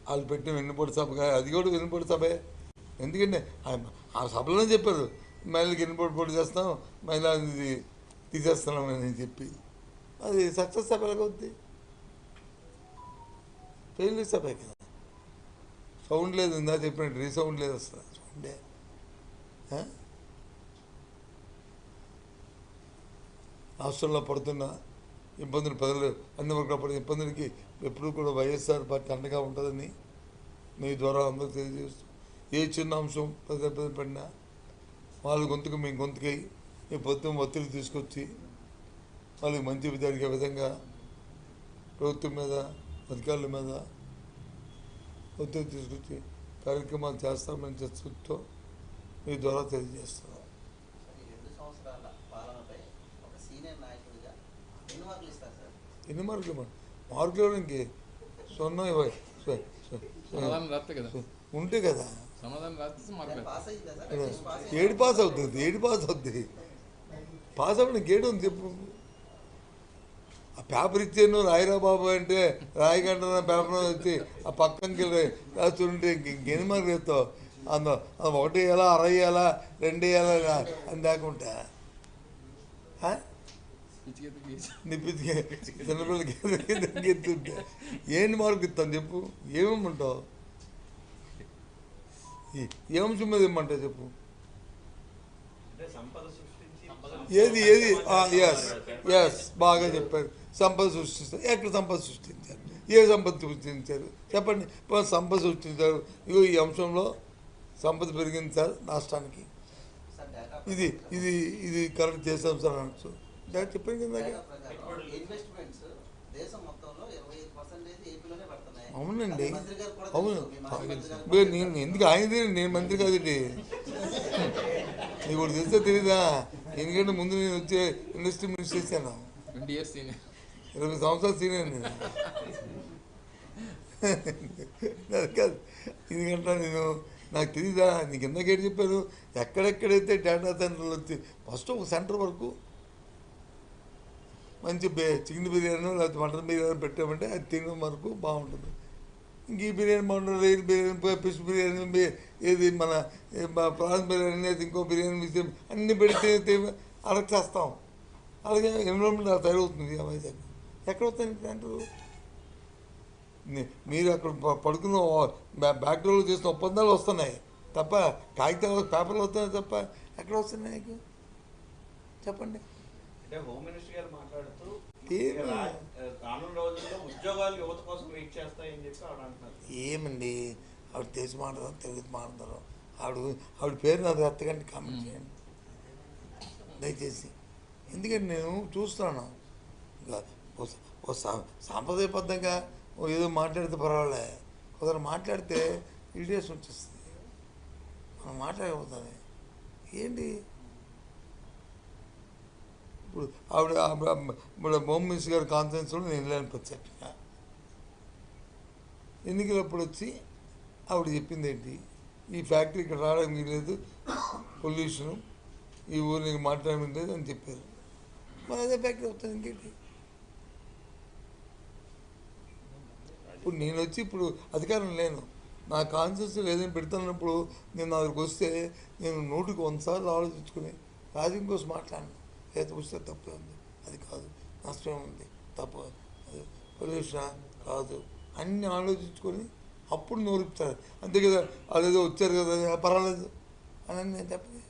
వాళ్ళు పెట్టిన వెన్నుపోటు సభ అది కూడా వెన్నుపోటు సభే ఎందుకంటే ఆ సభలోనే చెప్పారు మహిళకి వెన్నుపోటు పోటీ చేస్తాం మహిళ ఇది తీసేస్తున్నాం అని చెప్పి అది సక్సెస్ సభ ఎలాగవుద్ది ఫెయిల్యూర్ సభే కదా సౌండ్ లేదు ఇందా చెప్పినట్టు రీసౌండ్ లేదు అసలు సౌండే రాష్ట్రంలో పడుతున్న ఇబ్బందులు ప్రజలు అన్ని వర్గాలు పడుతున్న ఇబ్బందులకి ఎప్పుడూ కూడా వైఎస్ఆర్ పార్టీ అండగా ఉంటుందని మీ ద్వారా అందరూ తెలియజేస్తూ ఏ చిన్న అంశం ప్రజలు ఇబ్బంది పడినా వాళ్ళ గొంతుకు మీ గొంతుకై మీ ప్రభుత్వం ఒత్తిడి తీసుకొచ్చి వాళ్ళకి మంచి జరిగే విధంగా ప్రభుత్వం మీద అధికారుల మీద ఒత్తిడి తీసుకొచ్చి కార్యక్రమాలు చేస్తామని చర్చతో మీ ద్వారా తెలియజేస్తున్నాం. ఎన్ని మార్కులు మార్కులు ఇంకే సున్నా ఉంటే కదా ఏడు పాస్ అవుతుంది పాస్ అవ్వడం గేడు ఉంది చెప్పు ఆ పేపర్ ఇచ్చాను రాయిరా బాబు అంటే రాయగంట పేపర్ వచ్చి ఆ పక్కకి రాస్తుంటే ఇంకెన్ని మార్కులు వేస్తావు ఒకటి వేయాలా 60 వేయాలా 2 వేయాలా అని దాకుంటా చిన్నపిల్లలకి ఎత్తుంటే ఏంటి మార్కు ఇస్తాను చెప్పు ఏమేమంటావు ఏ అంశం మీద ఇమ్మంటావు చెప్పు ఏది ఎస్ బాగా చెప్పారు సంపద సృష్టిస్తారు ఎక్కడ సంపద సృష్టించారు ఏ సంపద సృష్టించారు చెప్పండి సంపద సృష్టించారు ఇగో ఈ అంశంలో సంపద పెరిగింది సార్ రాష్ట్రానికి ఇది ఇది ఇది కరెక్ట్ చేసాం సార్ అనొచ్చు చెప్పాను కదా అవునండి అవును నేను ఎందుకు ఆయనది నేను మంత్రి కాదండి నీకు కూడా తెలిస్తే తెలీదా ఎందుకంటే ముందు నేను వచ్చే ఇండస్ట్రీ మినిస్టర్ చేశాను 20 సంవత్సరాలు సీనియర్ నేను కాదు ఎందుకంటే నేను నాకు తెలీదా నీకు ఎందుకేంటి చెప్పాను ఎక్కడెక్కడైతే డేటా సెంటర్లు వచ్చి ఫస్ట్ ఒక సెంటర్ వరకు మంచి చికెన్ బిర్యానీ లేకపోతే మటన్ బిర్యానీ పెట్టామంటే అది తినడం వరకు బాగుంటుంది ఇంక ఈ బిర్యానీ బాగుంటుంది రైస్ బిర్యానీ ఫిష్ బిర్యానీ ఏది మన ప్రాన్స్ బిర్యానీ అది ఇంకో బిర్యానీ అన్నీ పెడితే అరెక్ట్ చేస్తాం అలాగే ఎన్విరాన్మెంట్ తయారవుతుంది వైజాగ్ ఎక్కడ వస్తాయి సెంటర్ మీరు అక్కడ పడుకున్న బ్యాక్టీరియాలో చేసిన ఒప్పందాలు వస్తున్నాయి తప్ప కాగితాలు పేపర్లు వస్తున్నాయి తప్ప ఎక్కడ వస్తున్నాయి చెప్పండి అంటే హోమ్ మినిస్టర్ గారు మాట్లాడుతూ రానున్న రోజుల్లో ఉద్యోగాలు యువత కోసం వెయిట్ చేస్తాయని చెప్పి ఆవిడ అంటున్నారు. ఏమండి ఆవిడ తెలిసి మాట్లాడతారు తెలుగు మాట్లాడతారు ఆవిడ పేరు నాకు ఎత్తకండి కామెంట్ చేయండి దయచేసి ఎందుకంటే నేను చూస్తున్నాను సాంప్రదాయబద్ధంగా ఏదో మాట్లాడితే పర్వాలే కొందరు మాట్లాడితే ఇరిటేషన్ వచ్చేస్తుంది మనం మాట్లాడకపోతానే ఏంటి ఇప్పుడు ఆవిడ హోమ్ మినిస్టర్ గారి కాన్ఫరెన్స్లో నేను వెళ్ళాను ప్రత్యేకంగా ఎన్నికలప్పుడు వచ్చి ఆవిడ చెప్పింది ఏంటి ఈ ఫ్యాక్టరీ ఇక్కడ రావడానికి లేదు పొల్యూషను ఈ ఊరు నీకు మాట్లాడడం లేదు అని చెప్పారు మరి అదే ఫ్యాక్టరీ వస్తుంది ఇంకేంటి ఇప్పుడు నేను వచ్చి ఇప్పుడు అధికారం లేను నా కాన్షియస్ ఏదైనా పెడుతున్నప్పుడు నేను నా దగ్గరికి వస్తే నేను 100కి 100 సార్లు ఆలోచించుకుని రాజకీయం కోసం మాట్లాడను లేదా వస్తే తప్పే ఉంది అది కాదు నష్టమే ఉంది తప్పు అది పొల్యూషన్ కాదు అన్నీ ఆలోచించుకొని అప్పుడు నోరుపుతారు అంతే కదా అదేదో వచ్చారు కదా పర్వాలేదు అని నేను చెప్పదు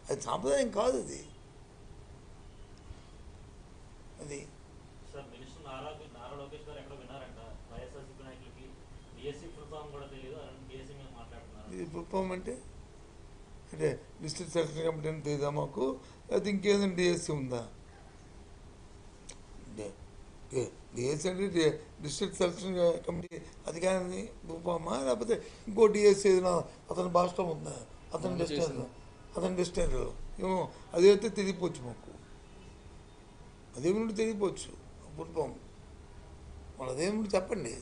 అది సాంప్రదాయం కాదు అది లోకేష్ గారు ఎక్కడ విన్నారంట వైఎస్ఆర్సీపీ నాయకులకి డిఎస్సీ ఫుల్ ఫామ్ కూడా తెలియదు డిఎస్సీ మీద మాట్లాడుతున్నారు. ఇది ఫుల్ అంటే అంటే డిస్ట్రిక్ట్ సెలక్షన్ కమిటీ అని తెలియదా మాకు? అది ఇంకేదైనా డిఎస్సి ఉందా? డిఎస్సి అంటే డిస్ట్రిక్ట్ సెలక్షన్ కమిటీ అది కానీ రూపమా, లేకపోతే ఇంకో డిఎస్సి ఏదైనా అతని భాషలో ఉందా? అతని డిస్టెన్స్ ఏమో అదైతే తెలియపోవచ్చు మాకు, అదేమిటి తెలియపోవచ్చు. రూపం వాళ్ళు అదేమిటి చెప్పండి.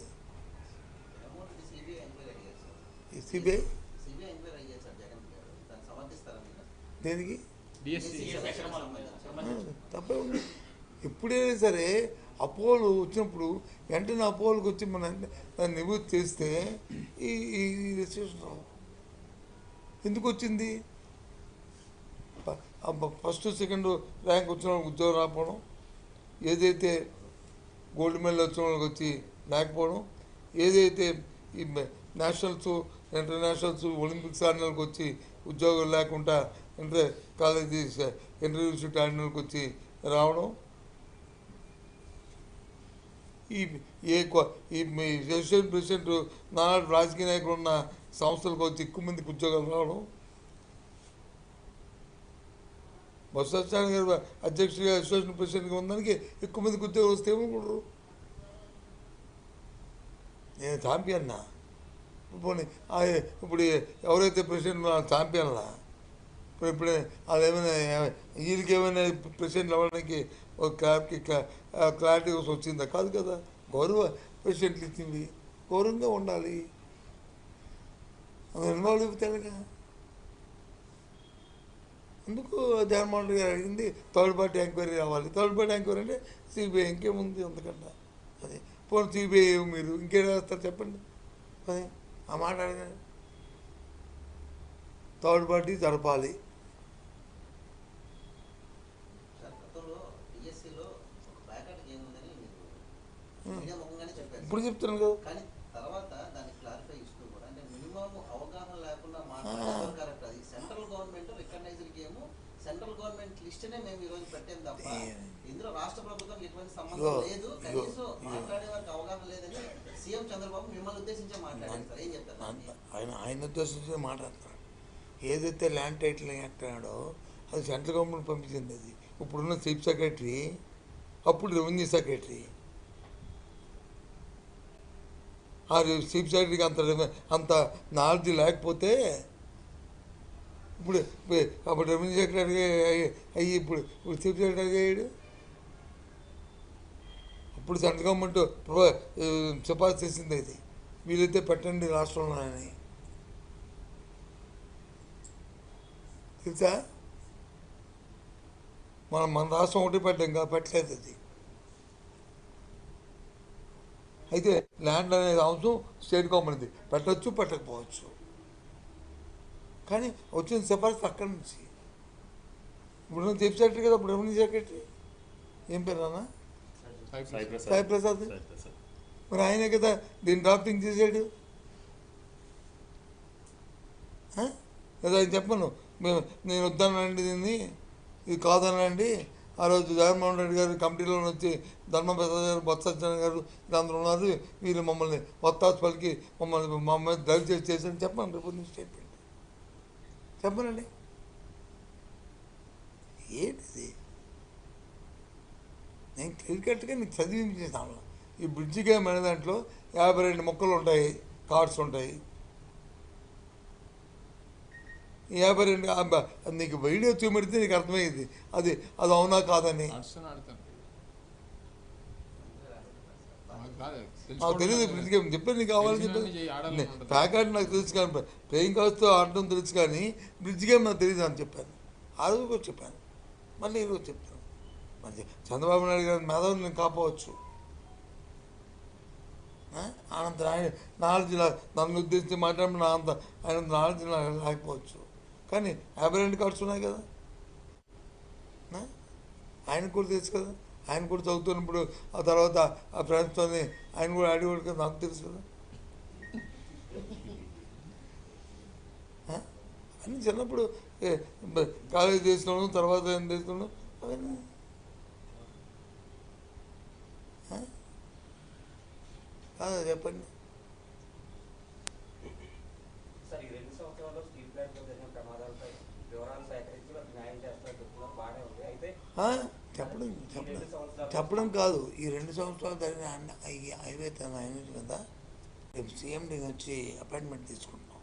సిబిఐ దేనికి తప్పే ఉంది. ఎప్పుడైనా సరే అపోలో వచ్చినప్పుడు వెంటనే అపోలోకి వచ్చి మనం దాన్ని నివృత్తి చేస్తే ఈ రిజిస్ట్రేషన్ రావు. ఎందుకు వచ్చింది? ఫస్ట్ సెకండ్ ర్యాంక్ వచ్చిన వాళ్ళకి ఉద్యోగం రాకపోవడం, ఏదైతే గోల్డ్ మెడల్ వచ్చిన వాళ్ళకి వచ్చి లేకపోవడం, ఏదైతే ఈ నేషనల్స్ ఇంటర్నేషనల్స్ ఒలింపిక్స్ ఆడిన వాళ్ళకి వచ్చి ఉద్యోగం లేకుండా కాలేజీ యూనివర్సిటీ ఆడిన వాళ్ళకి వచ్చి రావడం, ఈ అసోసియేషన్ ప్రెసిడెంట్ నానాడు రాజకీయ నాయకులు ఉన్న సంస్థలకు వచ్చి ఎక్కువ మందికి ఉద్యోగాలు రావడం, బొత్స సత్యనారాయణ గారు అధ్యక్షుడిగా అసోసియేషన్ ప్రెసిడెంట్గా ఉన్నదానికి ఎక్కువ మందికి ఉద్యోగాలు వస్తే ఏమనుకుంటారు? నేను ఛాంపియన్నా? ఇప్పుడు ఎవరైతే ప్రెసిడెంట్ ఛాంపియన్లా? ఇప్పుడే వాళ్ళు ఏమైనా వీళ్ళకి ఏమైనా ప్రెసిడెంట్ అవ్వడానికి ఒక క్లారిటీ వచ్చిందా? కాదు కదా. గౌరవ ప్రెసిడెంట్లు ఇచ్చింది, గౌరవంగా ఉండాలి. ఇన్వాల్వ్ అయిపోతాడుగా. అందుకు జగన్మోహన్ రెడ్డి గారు అడిగింది థర్డ్ పార్టీ ఎంక్వైరీ రావాలి. థర్డ్ పార్టీ ఎంక్వైరీ అంటే సిబిఐ, ఇంకేముంది అంతకన్నా. అది పోనీ సిబిఐ మీరు ఇంకేం రాస్తారు చెప్పండి. అది ఆ మాట అడగండి. థర్డ్ పార్టీ జరపాలి. ఇప్పుడు చెప్తున్నాను కదా. సెంట్రల్ గవర్నమెంట్ లిస్ట్నే మేము ఈరోజు పెట్టాం తప్ప ఇందులో రాష్ట్ర ప్రభుత్వం ఎటువంటి సంబంధం లేదు. కనీసం మాట్లాడే వారికి అవగాహన లేదని సీఎం చంద్రబాబు మిమ్మల్ని ఉద్దేశించే మాట్లాడారు. ఏం చెప్తారు? ఆయన ఉద్దేశించి మాట్లాడతాడు. ఏదైతే ల్యాండ్ టైటిల్ అంటున్నాడో అది సెంట్రల్ గవర్నమెంట్ పంపించింది. అది ఇప్పుడున్న చీఫ్ సెక్రటరీ, అప్పుడు రెవెన్యూ సెక్రటరీ. ఆ చీఫ్ సెక్రటరీకి అంత నాలెడ్జ్ లేకపోతే అప్పుడు రెవెన్యూ సెక్రటరీ అయ్యి ఇప్పుడు చీఫ్ సెక్రటరీ అయ్యాడు. అప్పుడు సెంట్రల్ గవర్నమెంట్ సిఫార్సు చేసింది అది, వీలైతే పెట్టండి రాష్ట్రంలో అని. తెలుసా? మన రాష్ట్రం ఒకటి పెట్టాం కదా, పెట్టలేదు అది. అయితే ల్యాండ్ అనేది అంశం స్టేట్ గవర్నమెంట్ది, పెట్టచ్చు పెట్టకపోవచ్చు. కానీ వచ్చిన సిఫార్సు అక్కడి నుంచి. ఇప్పుడు చీఫ్ సెక్రటరీ కదా, అప్పుడు రెవెన్యూ సెక్రటరీ. ఏం పేరు అన్న? సాయి ప్రసాద్. మరి ఆయనే కదా దీన్ని డ్రాఫ్టింగ్ చేశాడు కదా. ఆయన చెప్పను నేను వద్దనండి, దీన్ని ఇది కాదనండి. ఆ రోజు జగన్మోహన్ రెడ్డి గారు కమిటీలో వచ్చి ధర్మప్రసాద్ గారు, బొత్స సత్యనారాయణ గారు వీళ్ళందరూ ఉన్నారు, వీళ్ళు మమ్మల్ని ఒత్తాసుపలికి మమ్మల్ని డ్రైవ్ చేశారని చెప్పండి. రేపు స్టేట్మెంట్ చెప్పనండి. ఏంటిది? నేను క్రికెట్గా నీకు చదివించేసాను. ఈ బ్రిడ్జి గేమ్ అనే దాంట్లో 52 మొక్కలు ఉంటాయి, కార్డ్స్ ఉంటాయి. 52 నీకు వీడియో చూపెడితే నీకు అర్థమయ్యేది అది అవునా కాదని. నాకు తెలియదు బ్రిడ్జ్ గేమ్. చెప్పాను నీకు కావాలని చెప్పాను. ప్యాకెట్ నాకు తెలుసు కానీ, ప్లేయింగ్ కార్డ్స్తో ఆడటం తెలుసు కానీ బ్రిడ్జ్ గేమ్ నాకు తెలియదు అని చెప్పాను. ఆ రోజు కూడా చెప్పాను, మళ్ళీ ఈరోజు చెప్తాను. మరి చంద్రబాబు నాయుడు గారి మేధావులు నేను కాపావచ్చు. ఆయన నాలెడ్జ్ నన్ను ఉద్దేశించి మాట్లాడిన ఆయన నాలెడ్జ్ లేకపోవచ్చు. కానీ 52 కార్డ్స్ ఉన్నాయి కదా, ఆయనకు కూడా తెలుసు కదా. ఆయన కూడా చదువుతున్నప్పుడు ఆ తర్వాత ఆ ఫ్రెండ్స్తో ఆయన కూడా ఆడేవాడు కదా, నాకు తెలుసు కదా. అన్నీ చిన్నప్పుడు కాలేజ్ చేసినాను, తర్వాత ఏం చేస్తున్నాను అవన్నీ చెప్పండి. సార్ ఈ 2 సంవత్సరాల్లో స్టీల్ ప్లాంట్లో జరిగిన ప్రమాదాలపై వివరాలు సేకరించి వాళ్ళకి న్యాయం చేస్తారని చెప్తున్నారు, బాగానే ఉంది. అయితే చెప్పడం కాదు, ఈ 2 సంవత్సరాలు జరిగిన హైవే అయినది కదా, రేపు సీఎండి వచ్చి అపాయింట్మెంట్ తీసుకుంటాం.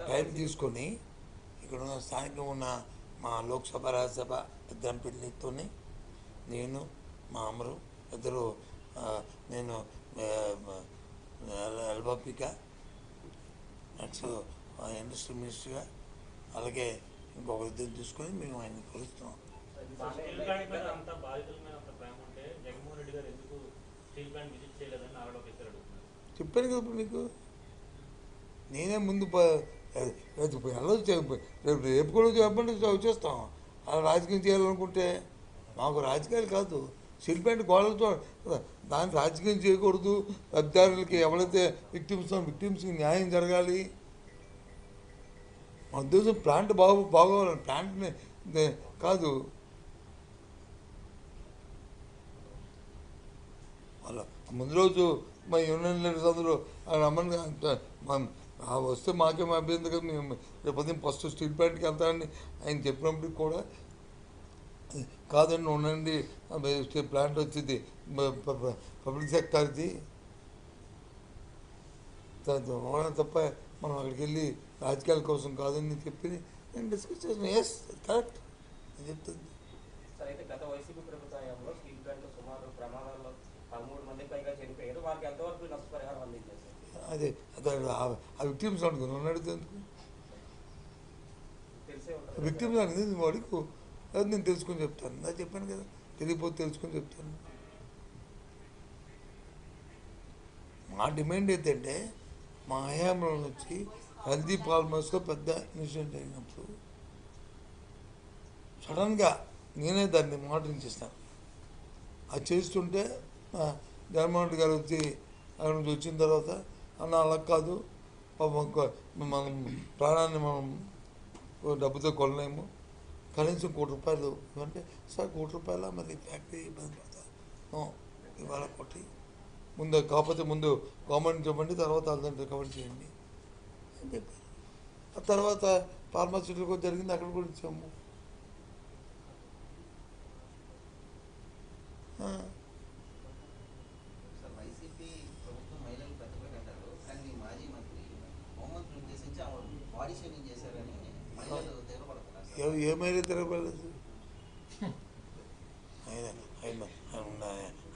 టైం తీసుకొని ఇక్కడ ఉన్న స్థానికంగా ఉన్న మా లోక్సభ రాజ్యసభ పెద్ద ఎంపీలతో నేను మా అమరు ఇద్దరు, నేను ఎల్బాపిగా నెక్స్ట్ ఇండస్ట్రీ మినిస్టర్గా, అలాగే ఇంకొక ఇద్దరు తీసుకొని మేము ఆయన కలుస్తున్నాం. స్టీల్ ప్లాంట్ మీద అంత బాధితుల మీద అంత ప్రేమ ఉంటే జగన్మోహన్ రెడ్డి గారు ఎందుకు స్టీల్ ప్లాంట్ విజిట్ చేయలేదని నారా లోకేష్ గారు అడుగుతున్నారు. చెప్పాను కదా ఇప్పుడు మీకు, నేనే ముందు రేపు కూడా చెప్పండి వచ్చేస్తాం. అలా రాజకీయం చేయాలనుకుంటే మాకు రాజకీయాలు కాదు, స్టీల్ ప్లాంట్ గోడలతో దాన్ని రాజకీయం చేయకూడదు. లబ్ధిదారులకి ఎవరైతే విక్టిమ్స్కి న్యాయం జరగాలి. మా ఉద్దేశం ప్లాంట్ బాగోవాలని, ప్లాంట్ని కాదు. అలా ముందు రోజు మా యూనియన్ లీడర్స్ అందరూ రమ్మని వస్తే మాకేం అభ్యంతరం కదా, మేము రేపు ఫస్ట్ స్టీల్ ప్లాంట్కి వెళ్తానని ఆయన చెప్పినప్పటికి కూడా కాదండి ఉండండి, ప్లాంట్ వచ్చింది పబ్లిక్ సెక్టార్ది తప్ప మనం అక్కడికి వెళ్ళి రాజకీయాల కోసం కాదని చెప్పి నేను డిస్కస్ చేసిన. ఎస్ కరెక్ట్ అని చెప్తుంది. సార్ అయితే గత వైసీపీ ప్రభుత్వ హయాంలో స్టీల్ ప్లాంట్లో సుమారు ప్రమాదాల్లో 13 మంది పైగా చనిపోయారు. వారికి ఎంతవరకు నష్టపరిహారం అందించారు సార్? అదే ఆ విక్టిమ్స్ అనుకుని ఉన్నాడు ఎందుకు తెలిసే ఉంటుంది విక్టిమ్స్ అనేది వాడికి అది నేను తెలుసుకొని చెప్తాను. నాకు చెప్పాను కదా, తెలియపోతే తెలుసుకొని చెప్తాను. మా డిమాండ్ ఏంటంటే మా హయాంలో వచ్చి హెల్దీ పాల్మర్స్లో పెద్ద ఇన్సిడెంట్ అయినప్పుడు సడన్గా నేనే దాన్ని మానిటరింగ్ చేస్తాను. అది చేస్తుంటే జగన్మోహన్ రెడ్డి గారు వచ్చి అక్కడ నుంచి వచ్చిన తర్వాత అన్న అలా కాదు, మనం ప్రాణాన్ని మనం డబ్బుతో కొనలేము, కనీసం ₹1,00,00,000 అంటే సార్ ₹1,00,00,000 మరి ఫ్యాక్టరీ ఇబ్బంది పడతా ఇవాళ కొట్టి ముందు కాకపోతే ముందు గవర్నమెంట్ చెప్పండి, తర్వాత అందరిని రికవర్ చేయండి అని చెప్పారు. ఆ తర్వాత ఫార్మాసిటీలకు జరిగింది, అక్కడ కూడా ఇచ్చాము. సార్ వైసీపీ ప్రభుత్వం మహిళలు ప్రతిభటనలు కానీ మీ మాజీ మంత్రి హోంమంత్రి ఉద్దేశించి బాడీ షేవింగ్ చేశారని మహిళలు తెగబడుతున్నారు. ఏమైనా తిరగలేదు.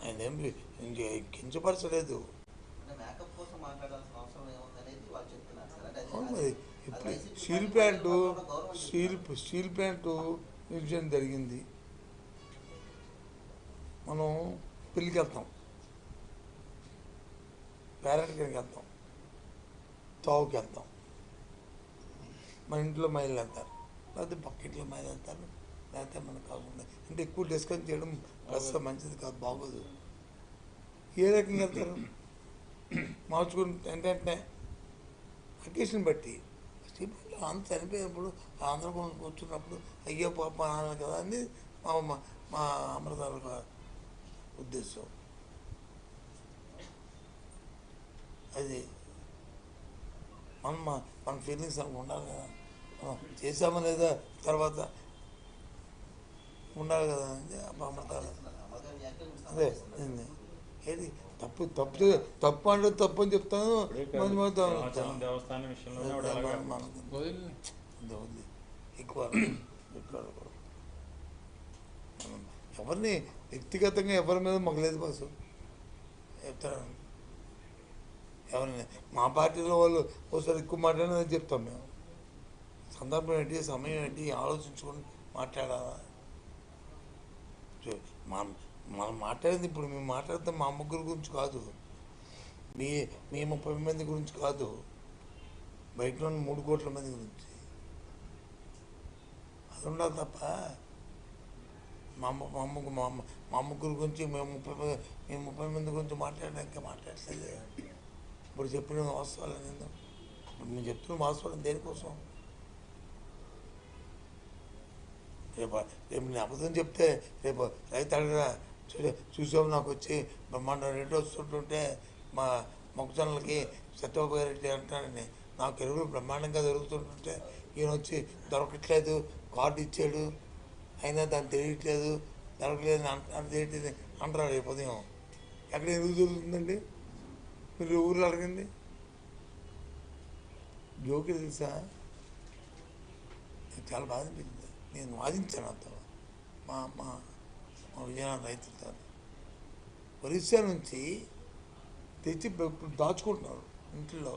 ఆయన ఏం కించపరచలేదు. అంటే మేకప్ కోసం మాట్లాడాల్సిన అవసరం ఏముందనేది వాళ్ళు చెప్తున్నారు సార్. అంటే మరి ఇప్పుడు స్టీల్ ప్లాంటు ఇన్సిడెంట్ జరిగింది. మనం పెళ్ళికి వెళ్తాం, పేరెంట్ గారికి వెళ్తాం, చావుకి వెళ్తాం, మన ఇంట్లో మహిళలు వెళ్తారు, లేకపోతే పక్కింట్లో మహిళలు వెళ్తారు, లేకపోతే మనకు కాకుండా అంటే ఎక్కువ డిస్కస్ చేయడం ప్రస్తుతం మంచిది కాదు, బాగోదు. ఏ రకంగా వెళ్తారు మార్చుకుని ఏంటంటే అకేషన్ బట్టి అంత చనిపోయినప్పుడు అందరూ కూర్చున్నప్పుడు అయ్యో పాప అనాలి కదా అని మా అమృతాల ఉద్దేశం. అది మన ఫీలింగ్స్ ఉండాలి కదా, మనం చేసామా లేదా తర్వాత ఉండాలి కదా అని అమృతాలు. అదే ఏది తప్పు తప్పు తప్పు అంటే తప్పు అని చెప్తాను, దేవస్థానం విషయంలో ఎక్కువ ఎవరిని వ్యక్తిగతంగా ఎవరి మీద మొగలేదు బాసు చెప్తాను. ఎవరిని మా పార్టీలో వాళ్ళు ఒకసారి ఎక్కువ మాట్లాడినది చెప్తాం మేము. సందర్భం ఏంటి, సమయం ఏంటి ఆలోచించుకొని మాట్లాడాలా. మనం మాట్లాడేది ఇప్పుడు మేము మాట్లాడితే మా ముగ్గురు గురించి కాదు, మీ 30 మంది గురించి కాదు, బయట 3 కోట్ల మంది గురించి. అది ఉండాలి తప్ప మా ముగ్గురు గురించి మేము 30 మంది గురించి మాట్లాడడానికి మాట్లాడలేదు. ఇప్పుడు చెప్పిన వాస్తవాలు నేను ఇప్పుడు నేను చెప్తున్న వాస్తవాలు దేనికోసం? రేపు నేను అబద్ధం చెప్తే రేపు రైతు అడగరా చూసాము. నాకు వచ్చి బ్రహ్మాండ రెడ్డి వస్తుంటుంటే మా మొక్కజొన్నలకి సత్యబాబు గారు రెడ్డి అంటానని నాకు ఎరువులు బ్రహ్మాండంగా జరుగుతుంటుంటే ఈయన వచ్చి దొరకట్లేదు, కార్డు ఇచ్చాడు అయినా దాన్ని తెలియట్లేదు, దొరకలేదు అంటే అంటారు రేపు ఉదయం. ఎక్కడ ఎరువు దొరుకుతుందండి? మీరు ఊర్లో అడగండి. జోకి తెలుసా, నాకు చాలా బాధ అనిపించింది. నేను వాదించాను అంత మా మా మా విజయనగరం రైతులతో. ఒరిస్సా నుంచి తెచ్చి దాచుకుంటున్నారు ఇంట్లో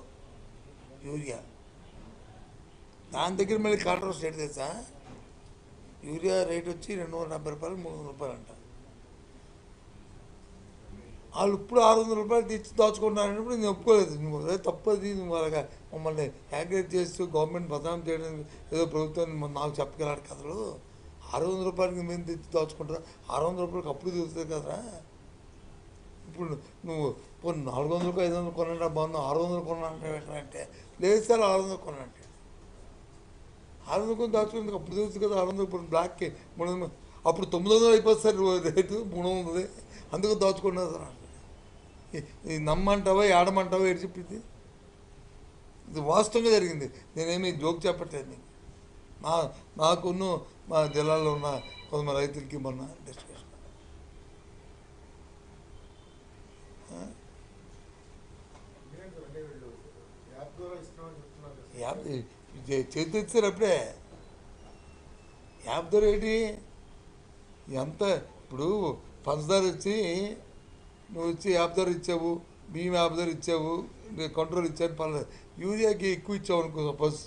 యూరియా. దాని దగ్గర మళ్ళీ కాంట్రవర్సీ రేట్ తెలుసా? యూరియా రేట్ వచ్చి 270 రూపాయలు 300 రూపాయలు అంట. వాళ్ళు ఇప్పుడు 600 రూపాయలు తెచ్చి దాచుకుంటున్నారన్నప్పుడు నేను ఒప్పుకోలేదు. నువ్వు అదే తప్పది, నువ్వు అలాగా మమ్మల్ని యాగ్రేట్ చేస్తూ గవర్నమెంట్ బదనాం చేయడం ఏదో ప్రభుత్వాన్ని నాకు చెప్పగలడు కథలు. 600 రూపాయలకి మేము తెచ్చి దాచుకుంటారా? 600 రూపాయలకి అప్పుడు తెలుస్తుంది కదరా. ఇప్పుడు నువ్వు 400 500 కొనంటే బాగుంది, 600 కొనంటే అంటే లేదు సార్ 600 కొనంటే 600 కొని దాచుకునేందుకు అప్పుడు తెలుసు కదా. 600 ఇప్పుడు బ్లాక్కి 300, అప్పుడు 900 అయిపోతుంది సార్ రేటు 300, అందుకు దాచుకున్నారు సార్. ఇది నమ్మంటావా ఏడమంటావా ఏడు చెప్పింది? ఇది వాస్తవంగా జరిగింది. నేనేమి జోక్ చెప్పట్లేదు మీకు. నాకున్న మా జిల్లాలో ఉన్న కొంతమంది రైతులకి మొన్న డిస్కషన్ యాప్ చేతి ఇచ్చారు అప్పుడే. యాప్ ధర ఏంటి ఎంత? ఇప్పుడు పంచదార వచ్చి నువ్వు వచ్చి యాప్ ధర ఇచ్చావు, బియ్యం యాప్ ధర ఇచ్చావు, కంట్రోల్ ఇచ్చాను పర్లేదు. యూరియాకి ఎక్కువ ఇచ్చావు అనుకో సపోజ్,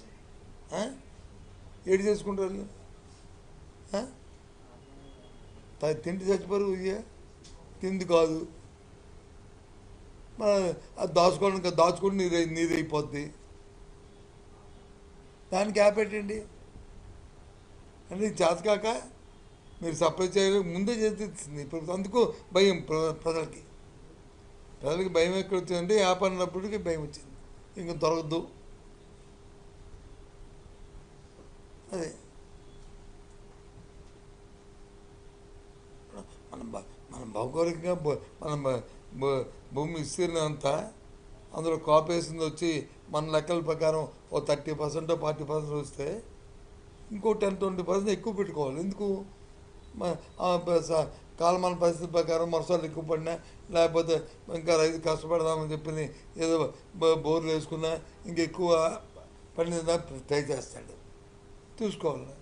ఏడు చేసుకుంటారు? తిండి చచ్చిపోరు. యూరియా తిండి కాదు, అది దాచుకొని నీరైపోద్ది. దానికి యాప్ పెట్టండి అంటే చేతకాక మీరు సప్లై చేయలేదు, ముందే చేస్తుంది ఇప్పుడు. అందుకు భయం ప్రజలకి భయం ఎక్కడ వచ్చిందంటే యాప్ అన్నప్పటికీ భయం వచ్చింది, ఇంక దొరకద్దు. అదే మన భౌగోళికంగా మనం భూమి విస్తీర్ణం అంతా అందులో కాపు వేసింది వచ్చి మన లెక్కల ప్రకారం ఓ 30% 40% వస్తే ఇంకో 10-20% ఎక్కువ పెట్టుకోవాలి. ఎందుకు? కాలమాన పరిస్థితి ప్రకారం వర్షాలు ఎక్కువ పడినా, లేకపోతే ఇంకా రైతు కష్టపడదామని చెప్పి ఏదో బోర్లు వేసుకున్నా ఇంకెక్కువ పండిందా ట్రై చేస్తాడు. చూసుకోవాలి.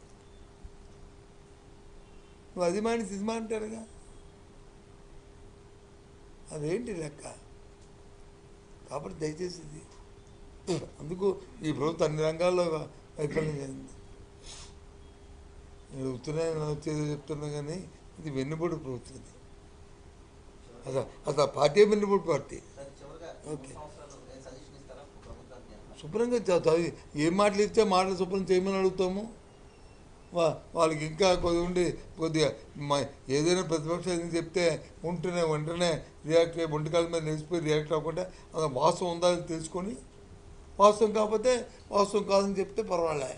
నువ్వు అది మాని ఇది మాంటారుగా, అదేంటి లెక్క? కాబట్టి దయచేసి ఇది అందుకు ఈ ప్రభుత్వం అన్ని రంగాల్లో వైఫల్యం చెందింది. నేను వచ్చేది చెప్తున్నా కానీ ఇది వెన్నుపోటు ప్రభుత్వం. ఇది అసలు పార్టీ వెన్నుపోటు పార్టీ. ఓకే, శుభ్రంగా చదివి ఏం మాటలు ఇస్తే మాటలు శుభ్రం చేయమని అడుగుతాము. వాళ్ళకి ఇంకా కొద్దిగా ఏదైనా ప్రతిపక్షం చెప్తే వెంటనే రియాక్ట్ అయ్యి ఒంటికాల మీద నిలిచిపోయి రియాక్ట్ అవ్వకుండా అది వాస్తవం ఉందా అని తెలుసుకొని, వాస్తవం కాకపోతే వాస్తవం కాదని చెప్తే పర్వాలే.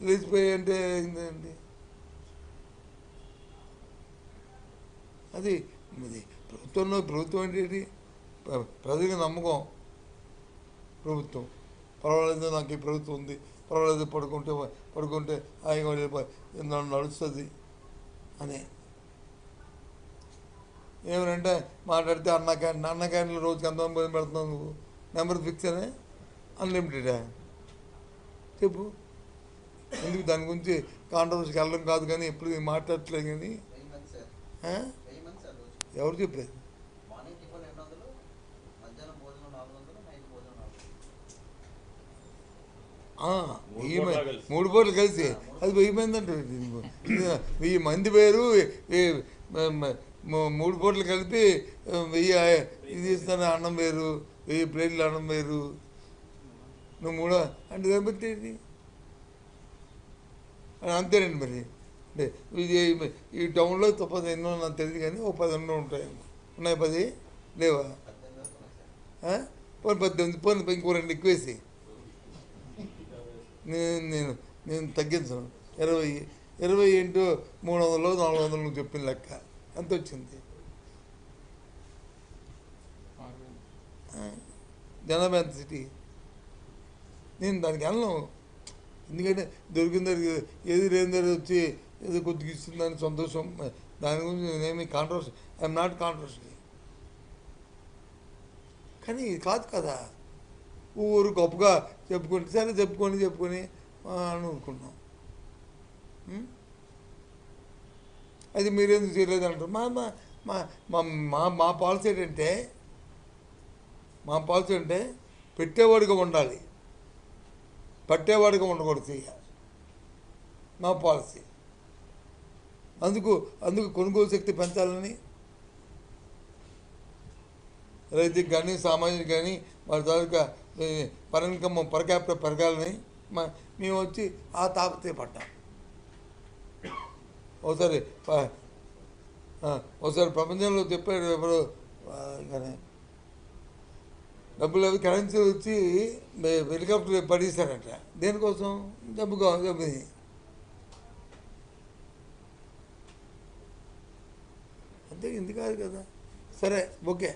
లేచిపోయి అంటే ఏంటండి అది? ప్రభుత్వం ఏంటి? ప్రజలకు నమ్మకం. ప్రభుత్వం పర్వాలేదు, నాకు ఈ ప్రభుత్వం ఉంది, పర్వాలేదు, పడుకుంటే హాయిగా నడుస్తుంది అని. ఏమనంటే మాట్లాడితే అన్న క్యాంటీన్లో రోజుకి ఎంతమంది భోజనం పెడుతున్నావు నువ్వు? నెంబర్ ఫిక్స్ అనే అన్లిమిటెడా? చెప్పు. ఎందుకు దాని గురించి కాంట్రవర్సీకి వెళ్ళడం కాదు కానీ ఎప్పుడు మాట్లాడట్లేదు. కానీ ఎవరు చెప్పలేదు? మూడు పూటలు కలిసి అది 1000 మంది అంటే 1000 మంది వేరు, 3 పూటలు కలిపి 1000 ఇది ఇస్తాను అన్నం వేరు, 1000 ప్లేట్లు అన్నం వేరు. నువ్వు మూడో అంటే కాబట్టి అంతేనండి. మరి అంటే ఇది ఈ టౌన్లో తప్పదు ఎన్నో నాకు తెలియదు కానీ ఓ 10 ఉంటాయి. ఉన్నాయి 10 లేవా? 18 ఇంకో 2 ఎక్కువేసి నేను తగ్గించను. 20 ఇంటూ 300 400 నువ్వు చెప్పిన లెక్క ఎంత వచ్చింది? జనాభా ఎంత సిటీ? నేను దానికి వెళ్ళను, ఎందుకంటే దొరికిన దగ్గర ఏది లేని దగ్గర వచ్చి ఏదో కొద్దిగా ఇస్తుందని సంతోషం, దాని గురించి నేనేమి కాంట్రవర్సీ, ఐఎమ్ నాట్ కాంట్రవర్సీ. కానీ ఇది కాదు కదా, ఊరు గొప్పగా చెప్పుకుంటే సరే చెప్పుకొని అని ఊరుకున్నాం. అది మీరెందుకు చేయలేదు అంటారు. మా మా మా మా మా పాలసీ ఏంటంటే, పెట్టేవాడిగా ఉండాలి, పట్టేవాడిగా ఉండకూడదు ఇక మా పాలసీ. అందుకు కొనుగోలు శక్తి పెంచాలని రైతుకి కానీ సామాజిక కానీ వారి తాలూకా పర్ ఇన్కమ్ పర్ క్యాపిటల్ పెరగాలని మేము వచ్చి ఆ తాపత్రయ పడ్డాం. ఒకసారి ప్రపంచంలో చెప్పాడు ఎవరు, డబ్బులు అవి కరెన్సీ వచ్చి హెలికాప్టర్ పడేశారట. దేనికోసం? డబ్బు అంతే, ఇంది కాదు కదా. సరే, ఓకే.